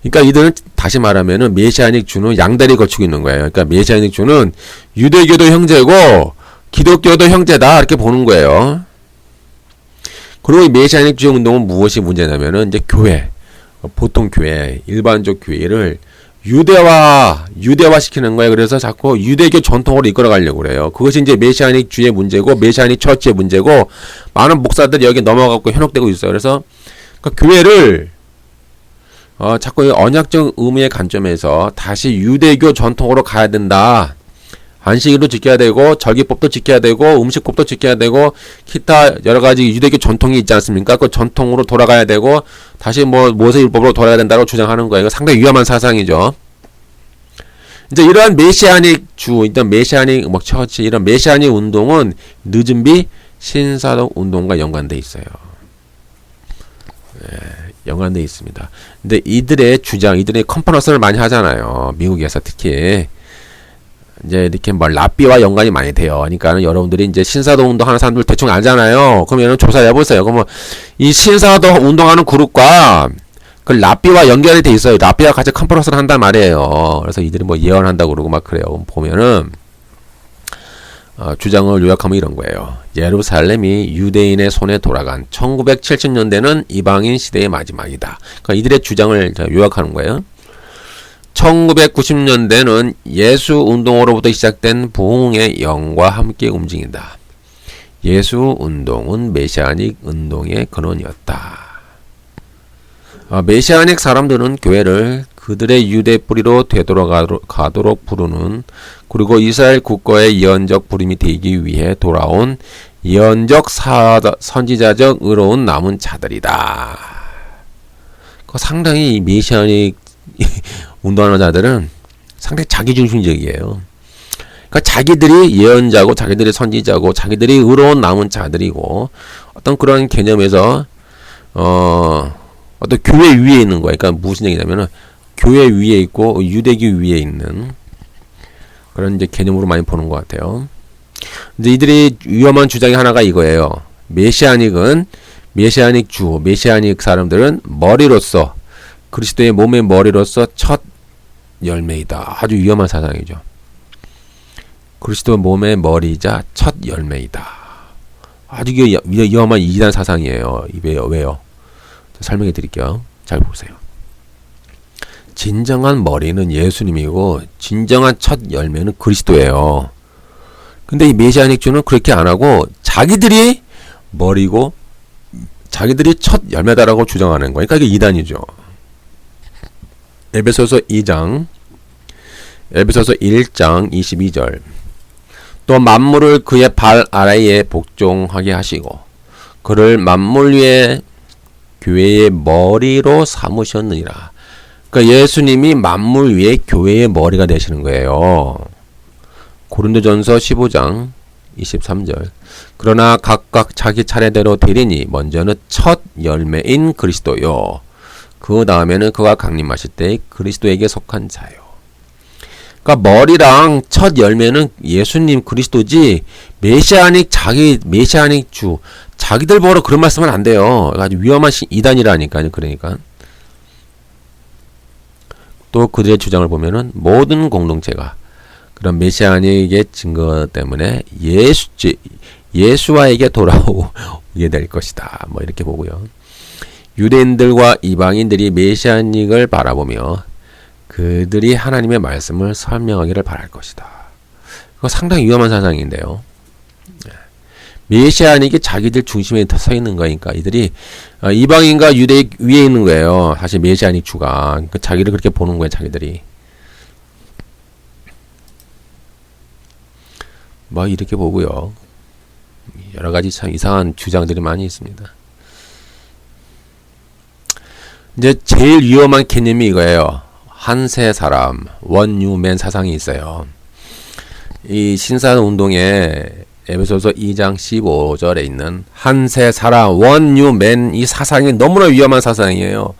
그러니까 이들은 다시 말하면은 메시아닉 주는 양다리 걸치고 있는 거예요. 그러니까 메시아닉 주는 유대교도 형제고 기독교도 형제다 이렇게 보는 거예요. 그리고 이 메시아닉 주의 운동은 무엇이 문제냐면은 이제 교회, 보통 교회, 일반적 교회를 유대화 시키는 거예요. 그래서 자꾸 유대교 전통으로 이끌어 가려고 그래요. 그것이 이제 메시아닉 주의 문제고, 메시아닉 처치의 문제고, 많은 목사들이 여기 넘어가고 현혹되고 있어요. 그래서 그 교회를 자꾸 언약적 의미의 관점에서 다시 유대교 전통으로 가야 된다. 안식일도 지켜야 되고 절기법도 지켜야 되고 음식법도 지켜야 되고 기타 여러 가지 유대교 전통이 있지 않습니까? 그 전통으로 돌아가야 되고 다시 뭐 모세율법으로 돌아가야 된다고 주장하는 거예요. 이거 상당히 위험한 사상이죠. 이제 이러한 메시아닉 주, 이런 메시아닉 뭐 처치, 이런 메시아닉 운동은 늦은비 신사동 운동과 연관돼 있어요. 네, 연관돼 있습니다. 근데 이들의 주장, 이들의 컨퍼런스를 많이 하잖아요. 미국에서 특히. 이제 이렇게 뭐 랍비와 연관이 많이 돼요. 그러니까 여러분들이 이제 신사동 운동하는 사람들 대충 알잖아요. 그러면 조사해 보세요. 그러면 이 신사동 운동하는 그룹과 그 랍비와 연결이 돼 있어요. 랍비와 같이 컨퍼런스를 한단 말이에요. 그래서 이들이 뭐 예언한다고 그러고 막 그래요. 보면은 주장을 요약하면 이런 거예요. 예루살렘이 유대인의 손에 돌아간 1970년대는 이방인 시대의 마지막이다. 그러니까 이들의 주장을 요약하는 거예요. 1990년대는 예수 운동으로부터 시작된 부흥의 영과 함께 움직인다. 예수 운동은 메시아닉 운동의 근원이었다. 메시아닉 사람들은 교회를 그들의 유대 뿌리로 되돌아가도록 부르는, 그리고 이스라엘 국가의 예언적 부름이 되기 위해 돌아온 예언적 선지자적 의로운 남은 자들이다. 상당히 메시아닉 운동하는 자들은 상당히 자기중심적이에요. 그러니까 자기들이 예언자고 자기들이 선지자고 자기들이 의로운 남은 자들이고 어떤 그런 개념에서 어떤 교회 위에 있는 거예요. 그러니까 무슨 얘기냐면은 교회 위에 있고 유대교 위에 있는 그런 이제 개념으로 많이 보는 것 같아요. 근데 이들이 위험한 주장이 하나가 이거예요. 메시아닉은 메시아닉 주, 메시아닉 사람들은 머리로서 그리스도의 몸의 머리로서 첫 열매이다. 아주 위험한 사상이죠. 그리스도 몸의 머리이자 첫 열매이다. 아주 위험한 이단 사상이에요. 왜요? 설명해 드릴게요. 잘 보세요. 진정한 머리는 예수님이고 진정한 첫 열매는 그리스도예요. 근데 이 메시아닉 주는 그렇게 안 하고 자기들이 머리고 자기들이 첫 열매다라고 주장하는 거니까 이게 이단이죠. 에베소서 1장 22절. 또 만물을 그의 발 아래에 복종하게 하시고 그를 만물 위에 교회의 머리로 삼으셨느니라. 그러니까 예수님이 만물 위에 교회의 머리가 되시는 거예요. 고린도전서 15장 23절. 그러나 각각 자기 차례대로 되리니 먼저는 첫 열매인 그리스도요. 그 다음에는 그가 강림하실 때 그리스도에게 속한 자요. 그러니까 머리랑 첫 열매는 예수님 그리스도지 메시아닉 주 자기들 보러 그런 말씀은 안 돼요. 아주 위험한 이단이라니까요. 그러니까 또 그들의 주장을 보면은 모든 공동체가 그런 메시아닉의 증거 때문에 예수와에게 돌아오게 될 것이다. 뭐 이렇게 보고요. 유대인들과 이방인들이 메시아닉을 바라보며 그들이 하나님의 말씀을 설명하기를 바랄 것이다. 그거 상당히 위험한 사상인데요. 메시아닉이 자기들 중심에 서 있는 거니까 이들이 이방인과 유대 위에 있는 거예요. 사실 메시아닉 주가 자기를 그렇게 보는 거예요. 자기들이 뭐 이렇게 보고요. 여러 가지 참 이상한 주장들이 많이 있습니다. 이제 제일 위험한 개념이 이거예요. 한세 사람, 원유맨 사상이 있어요. 이 신사운동에 에베소서 2장 15절에 있는 한세 사람, 원유맨 이 사상이 너무나 위험한 사상이에요.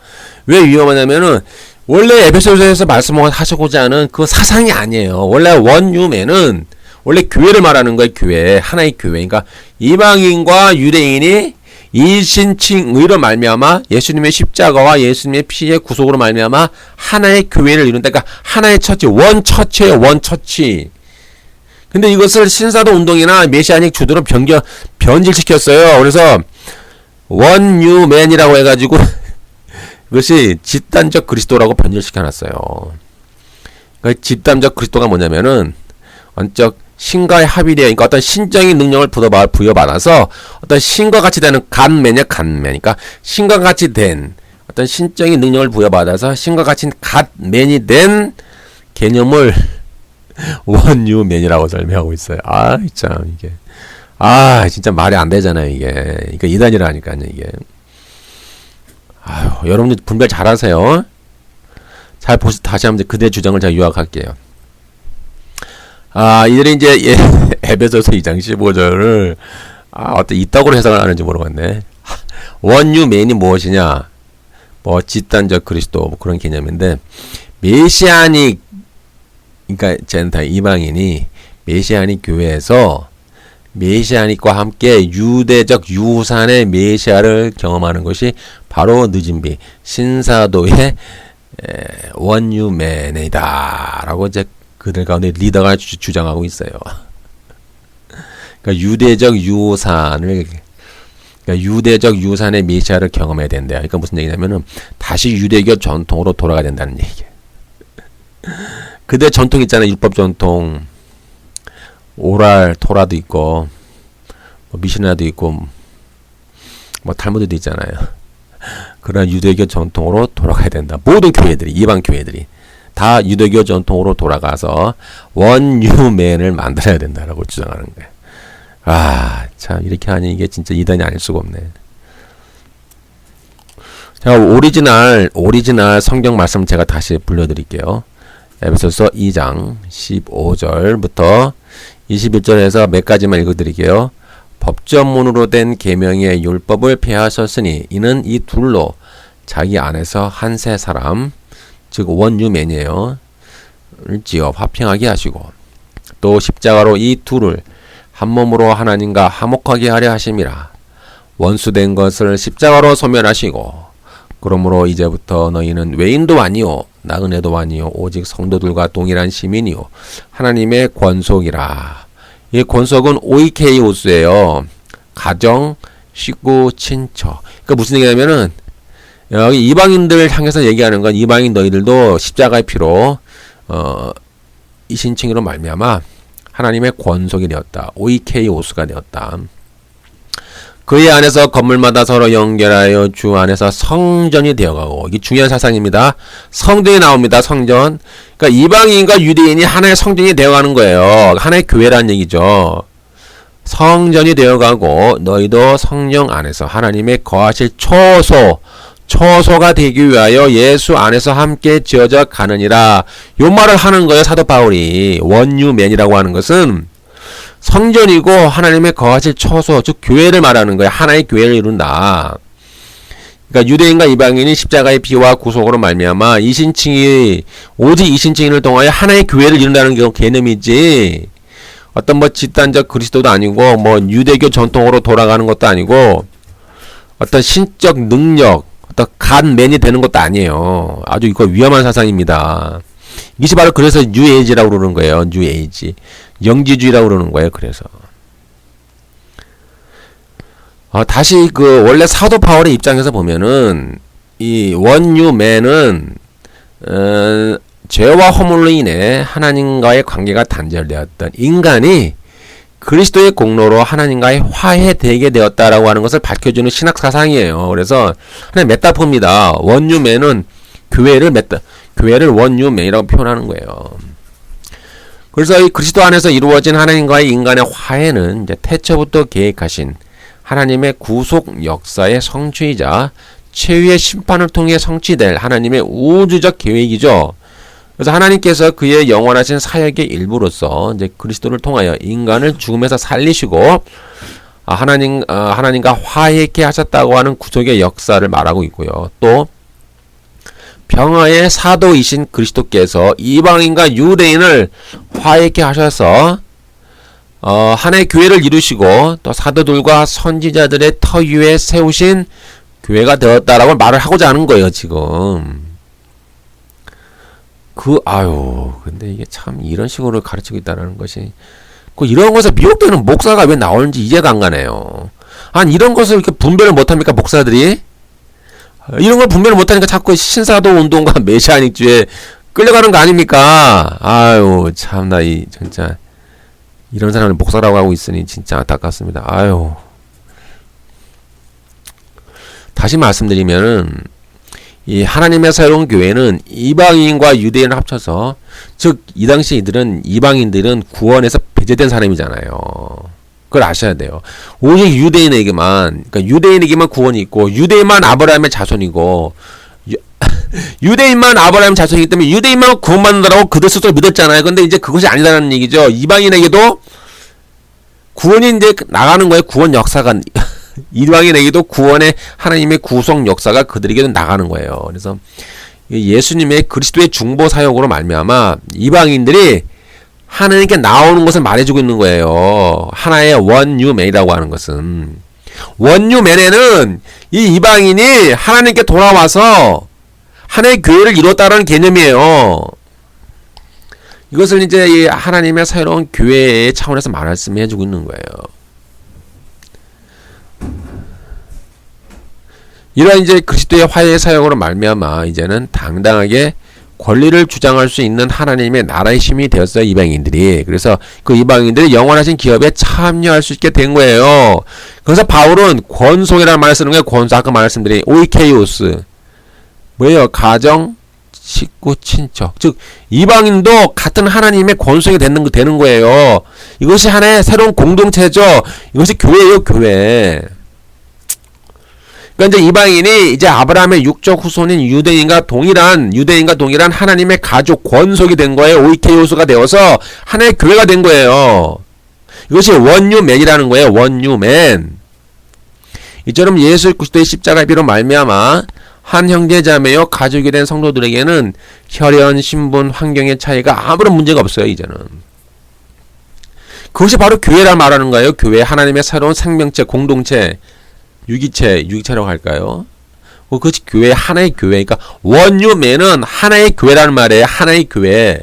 왜 위험하냐면은 원래 에베소서에서 말씀하시고자 하는 그 사상이 아니에요. 원래 원유맨은 원래 교회를 말하는 거예요. 교회, 하나의 교회. 그러니까 이방인과 유대인이 일신칭의로 말미암아 예수님의 십자가와 예수님의 피의 구속으로 말미암아 하나의 교회를 이룬다. 그러니까 하나의 처치, 원처치예요. 원처치. 근데 이것을 신사도 운동이나 메시아닉 주들은 변질시켰어요. 그래서 원유맨이라고 해가지고 이것이 집단적 그리스도라고 변질시켜놨어요. 그러니까 집단적 그리스도가 뭐냐면은 원적 신과의 합의되어, 그러니까 어떤 신적인 능력을 부여받아서 어떤 신과 같이 되는 간매냐, 그러니까 신과 같이 된 어떤 신적인 능력을 부여받아서 신과 같이 간맨이 된 개념을 원유맨이라고 설명하고 있어요. 아, 참, 이게. 아, 진짜 말이 안 되잖아요, 이게. 그러니까 이단이라니까요, 이게. 아유, 여러분들 분별 잘 하세요. 잘 보시, 다시 한번 그대 주장을 제가 요약할게요. 아, 이들이 이제, 에베소서 2장 15절을, 어떤 이따구로 해석을 하는지 모르겠네. 원유맨이 무엇이냐? 뭐, 집단적 그리스도, 뭐 그런 개념인데, 메시아닉, 그러니까 젠타일, 이방인이, 메시아닉 교회에서, 메시아닉과 함께 유대적 유산의 메시아를 경험하는 것이 바로 늦은비 신사도의 원유맨이다 라고 이제 그들 가운데 리더가 주장하고 있어요. 그러니까 유대적 유산의 메시아를 경험해야 된대요. 그러니까 무슨 얘기냐면은 다시 유대교 전통으로 돌아가야 된다는 얘기예요. 그들 전통 있잖아요. 율법 전통. 오랄 토라도 있고 뭐 미시나도 있고 뭐 탈무드도 있잖아요. 그런 유대교 전통으로 돌아가야 된다. 모든 교회들이, 이방 교회들이 다 유대교 전통으로 돌아가서 원유맨을 만들어야 된다라고 주장하는 거예요. 아, 참 이렇게 하니 이게 진짜 이단이 아닐 수가 없네. 자, 오리지널 성경 말씀 제가 다시 불러드릴게요. 에베소서 2장 15절부터 21절에서 몇 가지만 읽어드릴게요. 법전문으로 된 계명의 율법을 폐하셨으니 이는 이 둘로 자기 안에서 한 세 사람 즉 원유맨이에요. 지어 화평하게 하시고 또 십자가로 이 둘을 한 몸으로 하나님과 화목하게 하려 하심이라. 원수된 것을 십자가로 소멸하시고 그러므로 이제부터 너희는 외인도 아니요 나그네도 아니요 오직 성도들과 동일한 시민이요 하나님의 권속이라. 이 권속은 오이케이오스예요. 가정, 식구, 친척. 그러니까 무슨 얘기냐면은 여기 이방인들 향해서 얘기하는 건 이방인 너희들도 십자가의 피로 이 신칭으로 말미암아 하나님의 권속이 되었다. 오이케이오스가 되었다. 그의 안에서 건물마다 서로 연결하여 주 안에서 성전이 되어가고, 이게 중요한 사상입니다. 성전이 나옵니다. 성전. 그러니까 이방인과 유대인이 하나의 성전이 되어가는 거예요. 하나의 교회라는 얘기죠. 성전이 되어가고 너희도 성령 안에서 하나님의 거하실 처소가 되기 위하여 예수 안에서 함께 지어져 가느니라. 요 말을 하는 거예요. 사도 바울이. 원유맨이라고 하는 것은 성전이고 하나님의 거하실 처소, 즉 교회를 말하는 거예요. 하나의 교회를 이룬다. 그러니까 유대인과 이방인이 십자가의 피와 구속으로 말미암아 오직 이신칭을 통하여 하나의 교회를 이룬다는 게 개념이지. 어떤 뭐 집단적 그리스도도 아니고 뭐 유대교 전통으로 돌아가는 것도 아니고 어떤 신적 능력, 어떤 간맨이 되는 것도 아니에요. 아주 이거 위험한 사상입니다. 이것이 바로 그래서 뉴에이지라고 그러는 거예요. 뉴에이지. 영지주의라고 그러는 거예요. 그래서 다시 원래 사도 바울의 입장에서 보면은 이 원유맨은 죄와 허물로 인해 하나님과의 관계가 단절되었던 인간이 그리스도의 공로로 하나님과의 화해되게 되었다라고 하는 것을 밝혀주는 신학 사상이에요. 그래서 하나의 메타포입니다. 원유맨은 교회를 원유맨이라고 표현하는 거예요. 그래서 이 그리스도 안에서 이루어진 하나님과의 인간의 화해는 이제 태초부터 계획하신 하나님의 구속 역사의 성취이자 최후의 심판을 통해 성취될 하나님의 우주적 계획이죠. 그래서 하나님께서 그의 영원하신 사역의 일부로서 이제 그리스도를 통하여 인간을 죽음에서 살리시고 하나님과 화해케 하셨다고 하는 구속의 역사를 말하고 있고요. 또 평화의 사도이신 그리스도께서 이방인과 유대인을 화해케 하셔서 하나의 교회를 이루시고 또 사도들과 선지자들의 터 위에 세우신 교회가 되었다라고 말을 하고자 하는 거예요. 지금 근데 이게 참 이런 식으로 가르치고 있다는 것이 이런 것에 미혹되는 목사가 왜 나오는지 이해가 안 가네요. 이런 것을 이렇게 분별을 못합니까 목사들이? 이런 걸 분별을 못하니까 자꾸 신사도 운동과 메시아닉주에 끌려가는 거 아닙니까? 참나 진짜 이런 사람을 목사라고 하고 있으니 진짜 안타깝습니다. 다시 말씀드리면은 이 하나님의 새로운 교회는 이방인과 유대인을 합쳐서, 즉 이 당시 이방인들은 구원에서 배제된 사람이잖아요. 그걸 아셔야 돼요. 오직 그러니까 유대인에게만 구원이 있고, 유대인만 아브라함의 자손이고, 유대인만 아브라함의 자손이기 때문에 유대인만 구원받는다라고 그들 스스로 믿었잖아요. 근데 이제 그것이 아니라는 얘기죠. 이방인에게도 구원이 이제 나가는 거예요. 구원 역사가 이방인에게도 구원의 하나님의 구속 역사가 그들에게도 나가는 거예요. 그래서 예수님의 그리스도의 중보 사역으로 말미암아 이방인들이 하나님께 나오는 것을 말해주고 있는 거예요. 하나의 원유맨이라고 하는 것은, 원유맨에는 이 이방인이 하나님께 돌아와서 하나의 교회를 이뤘다라는 개념이에요. 이것을 이제 이 하나님의 새로운 교회의 차원에서 말씀해주고 있는 거예요. 이러한 이제 그리스도의 화해의 사역으로 말미암아 이제는 당당하게 권리를 주장할 수 있는 하나님의 나라의 힘이 되었어요, 이방인들이. 그래서 그 이방인들이 영원하신 기업에 참여할 수 있게 된 거예요. 그래서 바울은 권속이라는 말을 쓰는 거예요. 권속, 아까 말씀드린 오이케이오스. 뭐예요? 가정, 식구, 친척. 즉 이방인도 같은 하나님의 권속이 되는 거예요. 이것이 하나의 새로운 공동체죠. 이것이 교회예요, 교회. 그러니까 이제 이방인이 이제 아브라함의 육적 후손인 유대인과 동일한 하나님의 가족 권속이 된 거예요. 오이케이오스가 되어서 하나의 교회가 된 거예요. 이것이 원유맨이라는 거예요. 원유맨. 이처럼 예수 그리스도의 십자가의 피로 말미암아 한 형제자매요 가족이 된 성도들에게는 혈연, 신분, 환경의 차이가 아무런 문제가 없어요. 이제는. 그것이 바로 교회라 말하는 거예요. 교회, 하나님의 새로운 생명체, 공동체, 유기체라고 할까요? 그것이 교회, 하나의 교회. 그러니까 원유맨은 하나의 교회라는 말이에요. 하나의 교회.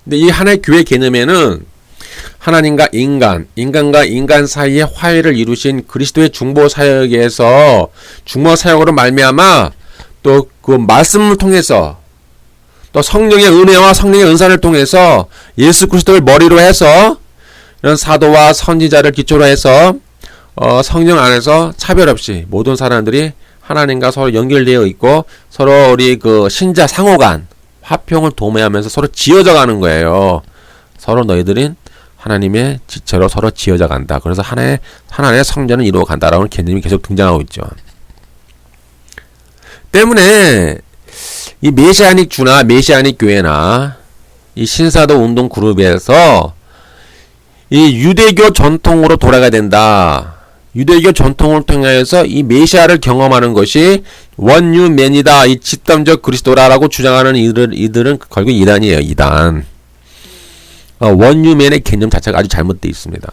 근데 이 하나의 교회 개념에는 하나님과 인간과 인간 사이의 화해를 이루신 그리스도의 중보 사역에서, 중보 사역으로 말미암아 또 그 말씀을 통해서, 또 성령의 은혜와 성령의 은사를 통해서 예수 그리스도를 머리로 해서 이런 사도와 선지자를 기초로 해서 성령 안에서 차별 없이 모든 사람들이 하나님과 서로 연결되어 있고, 서로 우리 그 신자 상호간 화평을 도모하면서 서로 지어져 가는 거예요. 서로 너희들은 하나님의 지체로 서로 지어져 간다. 그래서 하나의 성전을 이루어 간다라는 개념이 계속 등장하고 있죠. 때문에 이 메시아닉 주나 메시아닉 교회나 이 신사도 운동 그룹에서 이 유대교 전통으로 돌아가야 된다. 유대교 전통을 통해서 이 메시아를 경험하는 것이 원유맨이다. 이 집단적 그리스도라라고 주장하는 이들은 결국 이단이에요. 이단. 원유맨의 개념 자체가 아주 잘못되어 있습니다.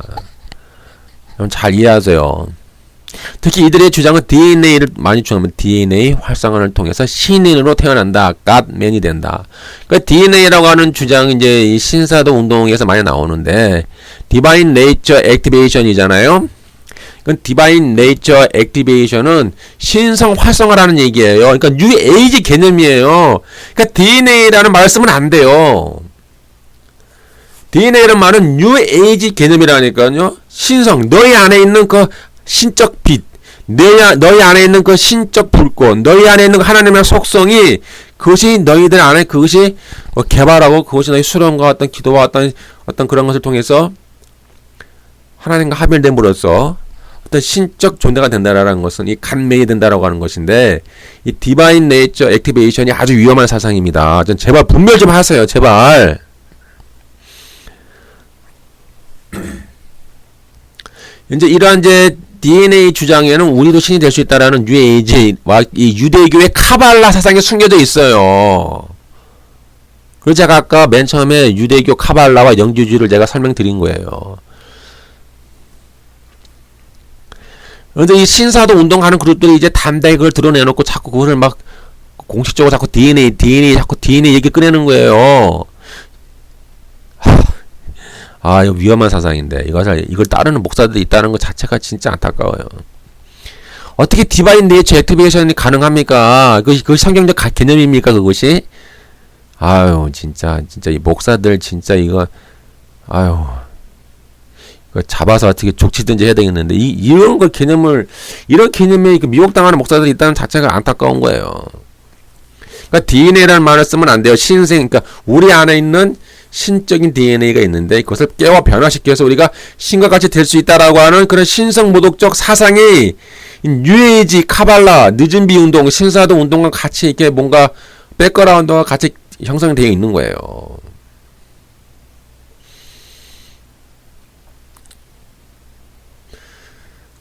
여러분 잘 이해하세요. 특히 이들의 주장은 DNA를 많이 주장하면 DNA 활성화를 통해서 신인으로 태어난다. Godman이 된다. 그러니까 DNA라고 하는 주장은 이제 이 신사도 운동에서 많이 나오는데, Divine Nature Activation이잖아요. 그 Divine Nature Activation은 신성 활성화라는 얘기예요. 그러니까 뉴 에이지 개념이에요. 그러니까 DNA라는 말을 쓰면 안 돼요. DNA라는 말은 뉴 에이지 개념이라니까요. 신성, 너희 안에 있는 그 신적 빛, 너희 안에 있는 그 신적 불꽃, 너희 안에 있는 하나님의 속성이, 그것이 너희들 안에 그것이 개발하고, 그것이 너희 수련과 어떤 기도와 어떤 그런 것을 통해서 하나님과 합일됨으로써 어떤 신적 존재가 된다라는 것은 이 간매이 된다라고 하는 것인데, 이 디바인 네이처 액티베이션이 아주 위험한 사상입니다. 전 제발 분별 좀 하세요. 제발. 이제 이러한 이제 DNA 주장에는 우리도 신이 될 수 있다라는 뉴에이지와 이 유대교의 카발라 사상이 숨겨져 있어요. 그래서 제가 아까 맨 처음에 유대교 카발라와 영주주의를 제가 설명드린 거예요. 그런데 이 신사도 운동하는 그룹들이 이제 담대히 그걸 드러내놓고 자꾸 그거를 막 공식적으로 자꾸 DNA 얘기 꺼내는 거예요. 이거 위험한 사상인데 이걸 따르는 목사들이 있다는 것 자체가 진짜 안타까워요. 어떻게 디바인 네이처 액티베이션이 가능합니까? 그것이 성경적 개념입니까? 그것이? 진짜 이 목사들 진짜 이거 잡아서 어떻게 족치든지 해야 되겠는데, 이런 이런 개념에 미혹당하는 목사들이 있다는 자체가 안타까운 거예요. 그러니까 DNA라는 말을 쓰면 안 돼요. 그러니까 우리 안에 있는 신적인 DNA가 있는데, 그것을 깨워 변화시켜서 우리가 신과 같이 될 수 있다라고 하는 그런 신성모독적 사상이 뉴에이지, 카발라, 늦은비 운동, 신사도 운동과 같이 이렇게 뭔가 백그라운드와 같이 형성되어 있는 거예요.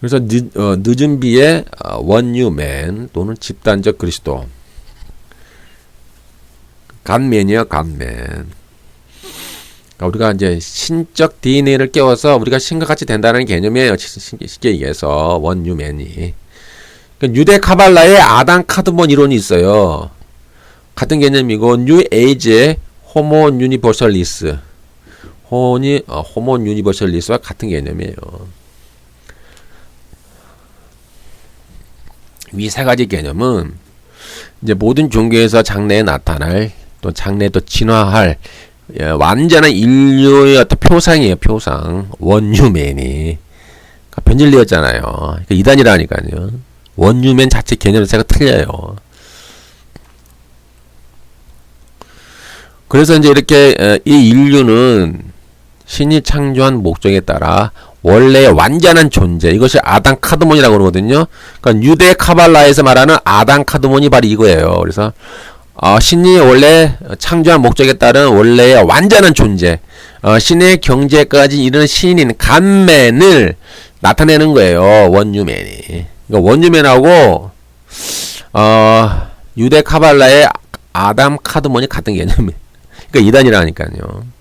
그래서 늦은비의 원유맨 또는 집단적 그리스도, 간맨이요, 간맨. 그러니까 우리가 이제 신적 DNA를 깨워서 우리가 신과 같이 된다는 개념이에요. 쉽게 얘기해서 원유맨이. 그러니까 유대 카발라의 아담 카드몬 이론이 있어요. 같은 개념이고, 뉴 에이지의 호모 유니버셜리스, 호모 유니버셜리스와 같은 개념이에요. 이 세 가지 개념은 이제 모든 종교에서 장래에 나타날, 또 장래에 또 진화할 완전한 인류의 어떤 표상이에요. 표상. 원유맨이 변질되었잖아요. 그러니까 이단이라니까요. 원유맨 자체 개념 자체가 틀려요. 그래서 이제 이렇게 이 인류는 신이 창조한 목적에 따라 원래 완전한 존재, 이것이 아담 카드몬이라고 그러거든요. 그러니까 유대 카발라에서 말하는 아담 카드몬이 바로 이거예요. 그래서 신이 원래 창조한 목적에 따른 원래의 완전한 존재, 신의 경제까지 이르는 신인 간맨을 나타내는 거예요. 원유맨이. 그러니까 원유맨하고 유대 카발라의 아담 카드몬이 같은 개념이에요. 그러니까 이단이라니까요.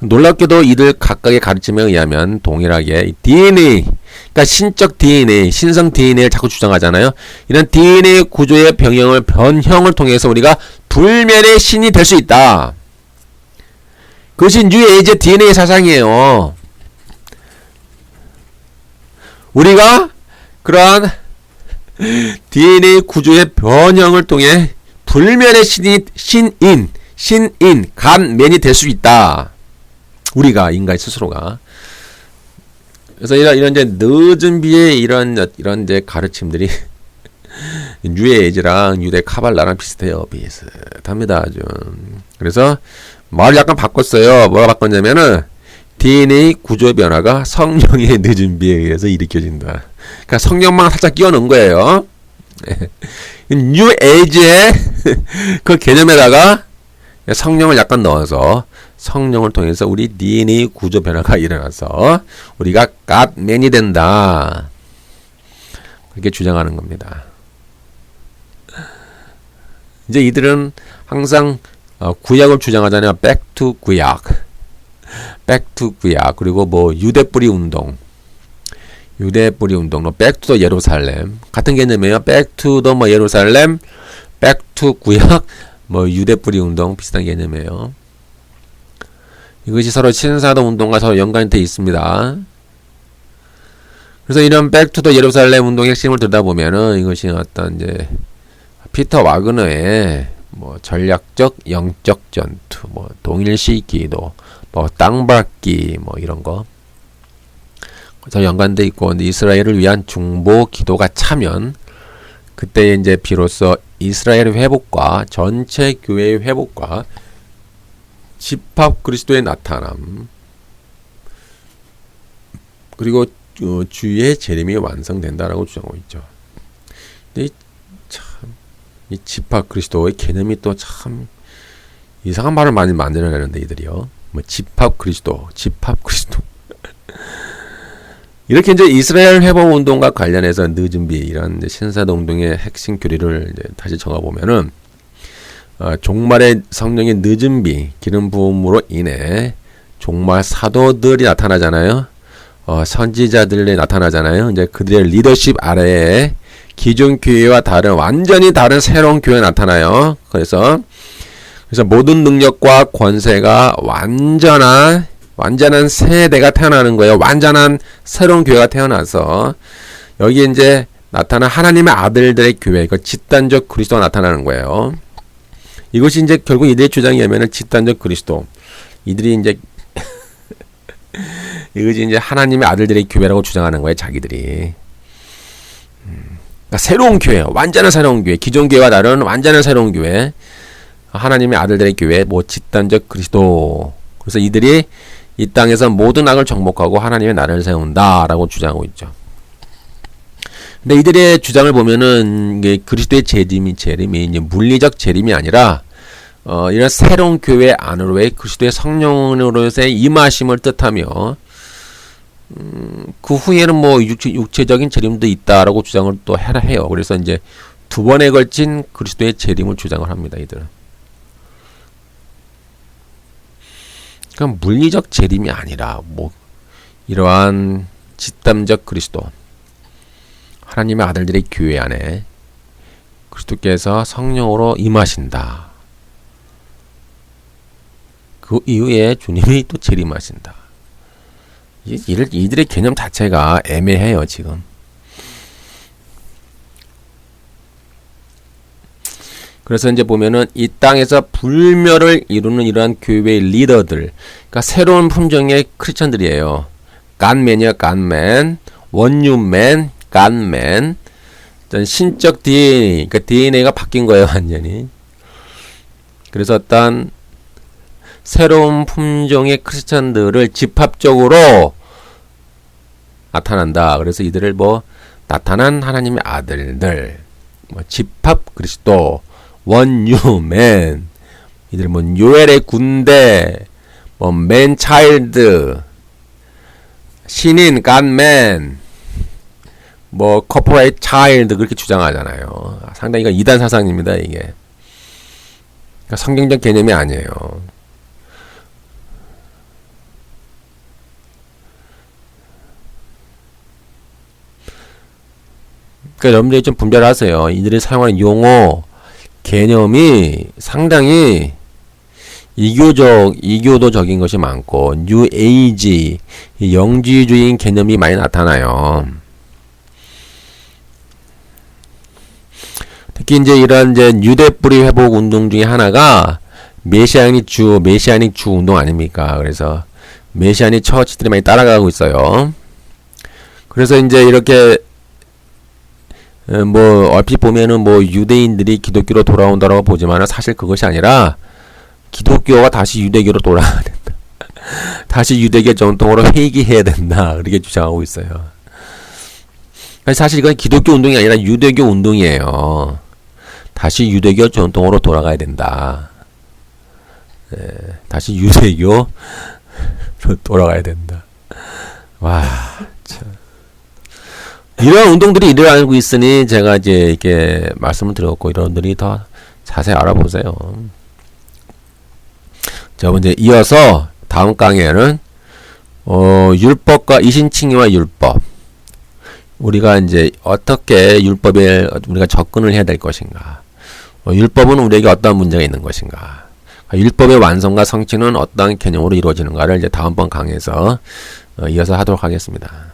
놀랍게도 이들 각각의 가르침에 의하면 동일하게 DNA, 그러니까 신적 DNA, 신성 DNA를 자꾸 주장하잖아요. 이런 DNA 구조의 변형을 통해서 우리가 불멸의 신이 될 수 있다. 그것이 뉴 에이지 DNA 사상이에요. 우리가 그러한 DNA 구조의 변형을 통해 불멸의 신인, 간맨이 될 수 있다. 우리가, 인간 스스로가. 그래서 이런 이제 늦은 비의 이런 이제 가르침들이 뉴에이지랑 유대 카발라랑 비슷해요. 비슷합니다. 아주. 그래서 말을 약간 바꿨어요. 뭐가 바꿨냐면은 DNA 구조의 변화가 성령의 늦은 비에 의해서 일으켜진다. 그러니까 성령만 살짝 끼워 넣은 거예요. 뉴에이지의 그 개념에다가 성령을 약간 넣어서 성령을 통해서 우리 DNA 구조 변화가 일어나서 우리가 갓맨이 된다. 그렇게 주장하는 겁니다. 이제 이들은 항상 구약을 주장하잖아요. Back to 구약. Back to 구약. 그리고 뭐 유대뿌리 운동. 유대뿌리 운동. Back to the 예루살렘. 같은 개념이에요. Back to the 뭐 예루살렘. Back to 구약. 뭐 유대뿌리 운동 비슷한 개념이에요. 이것이 서로 신사도 운동과 서로 연관이 되어 있습니다. 그래서 이런 백투더 예루살렘 운동의 핵심을 들여다보면은 이것이 어떤 이제 피터 와그너의 뭐 전략적 영적 전투, 뭐 동일시 기도, 뭐 땅밟기 뭐 이런 거 서 연관돼 있고, 근데 이스라엘을 위한 중보 기도가 차면 그때 이제 비로소 이스라엘의 회복과 전체 교회의 회복과 집합 그리스도의 나타남, 그리고 주의 재림이 완성된다라고 주장하고 있죠. 근데 이 집합 그리스도의 개념이 또 참 이상한 말을 많이 만들어내는데 이들이요. 뭐 집합 그리스도. 이렇게 이제 이스라엘 회복 운동과 관련해서 늦은비 이런 신사도 운동의 핵심 교리를 이제 다시 적어보면은 종말의 성령의 늦은비 기름 부음으로 인해 종말 사도들이 나타나잖아요. 선지자들이 나타나잖아요. 이제 그들의 리더십 아래에 기존 교회와 다른 완전히 다른 새로운 교회가 나타나요. 그래서 모든 능력과 권세가 완전한 세대가 태어나는 거예요. 완전한 새로운 교회가 태어나서 여기에 이제 나타난 하나님의 아들들의 교회, 그 집단적 그리스도가 나타나는 거예요. 이것이 이제 결국 이들의 주장이냐면은 집단적 그리스도. 이들이 이제 이것이 이제 하나님의 아들들의 교회라고 주장하는 거예요, 자기들이. 그러니까 새로운 교회, 완전한 새로운 교회, 기존 교회와 다른 완전한 새로운 교회, 하나님의 아들들의 교회, 뭐 집단적 그리스도. 그래서 이들이 이 땅에서 모든 악을 정복하고 하나님의 나라를 세운다라고 주장하고 있죠. 근데 이들의 주장을 보면은 이게 그리스도의 재림이 이제 물리적 재림이 아니라 이런 새로운 교회 안으로의 그리스도의 성령으로서의 임하심을 뜻하며 그 후에는 뭐 육체적인 재림도 있다라고 주장을 또 해요. 그래서 이제 두 번에 걸친 그리스도의 재림을 주장을 합니다. 이들은. 그러니까 물리적 재림이 아니라 뭐 이러한 집단적 그리스도, 하나님의 아들들의 교회 안에 그리스도께서 성령으로 임하신다. 그 이후에 주님이 또 재림하신다. 이들의 개념 자체가 애매해요, 지금. 그래서 이제 보면은 이 땅에서 불멸을 이루는 이러한 교회의 리더들, 그러니까 새로운 품종의 크리스천들이에요. 갓맨이요, 갓맨, 원유맨, 갓맨, 신적 DNA, 그러니까 DNA가 바뀐 거예요, 완전히. 그래서 어떤 새로운 품종의 크리스천들을 집합적으로 나타난다. 그래서 이들을 뭐 나타난 하나님의 아들들, 뭐 집합 그리스도, 원유맨, 이들 뭐 요엘의 군대, 뭐 맨차일드, 신인 갓맨, 뭐 코퍼레이트 차일드 그렇게 주장하잖아요. 상당히 이건 이단 사상입니다, 이게. 그러니까 성경적 개념이 아니에요. 그러니까 여러분들이 좀 분별하세요. 이들이 사용하는 용어, 개념이 상당히 이교도적인 것이 많고, 뉴 에이지, 영지주의인 개념이 많이 나타나요. 특히 이제 이런 이제 유대 뿌리 회복 운동 중에 하나가 메시아닉 주 운동 아닙니까? 그래서 메시아닉 처치들이 많이 따라가고 있어요. 그래서 이제 이렇게 뭐 얼핏 보면은 뭐 유대인들이 기독교로 돌아온다라고 보지만은 사실 그것이 아니라 기독교가 다시 유대교로 돌아가야 된다. 다시 유대교 전통으로 회귀해야 된다. 그렇게 주장하고 있어요. 사실 이건 기독교 운동이 아니라 유대교 운동이에요. 다시 유대교 전통으로 돌아가야 된다. 다시 유대교로 돌아가야 된다. 와, 참. 이런 운동들이 일어나고 있으니 제가 이제 이렇게 말씀을 드렸고, 여러분들이 더 자세히 알아보세요. 자, 이제 이어서 다음 강의에는 율법과 이신칭의와 율법, 우리가 이제 어떻게 율법에 우리가 접근을 해야 될 것인가, 율법은 우리에게 어떤 문제가 있는 것인가, 율법의 완성과 성취는 어떤 개념으로 이루어지는가를 이제 다음번 강의에서 이어서 하도록 하겠습니다.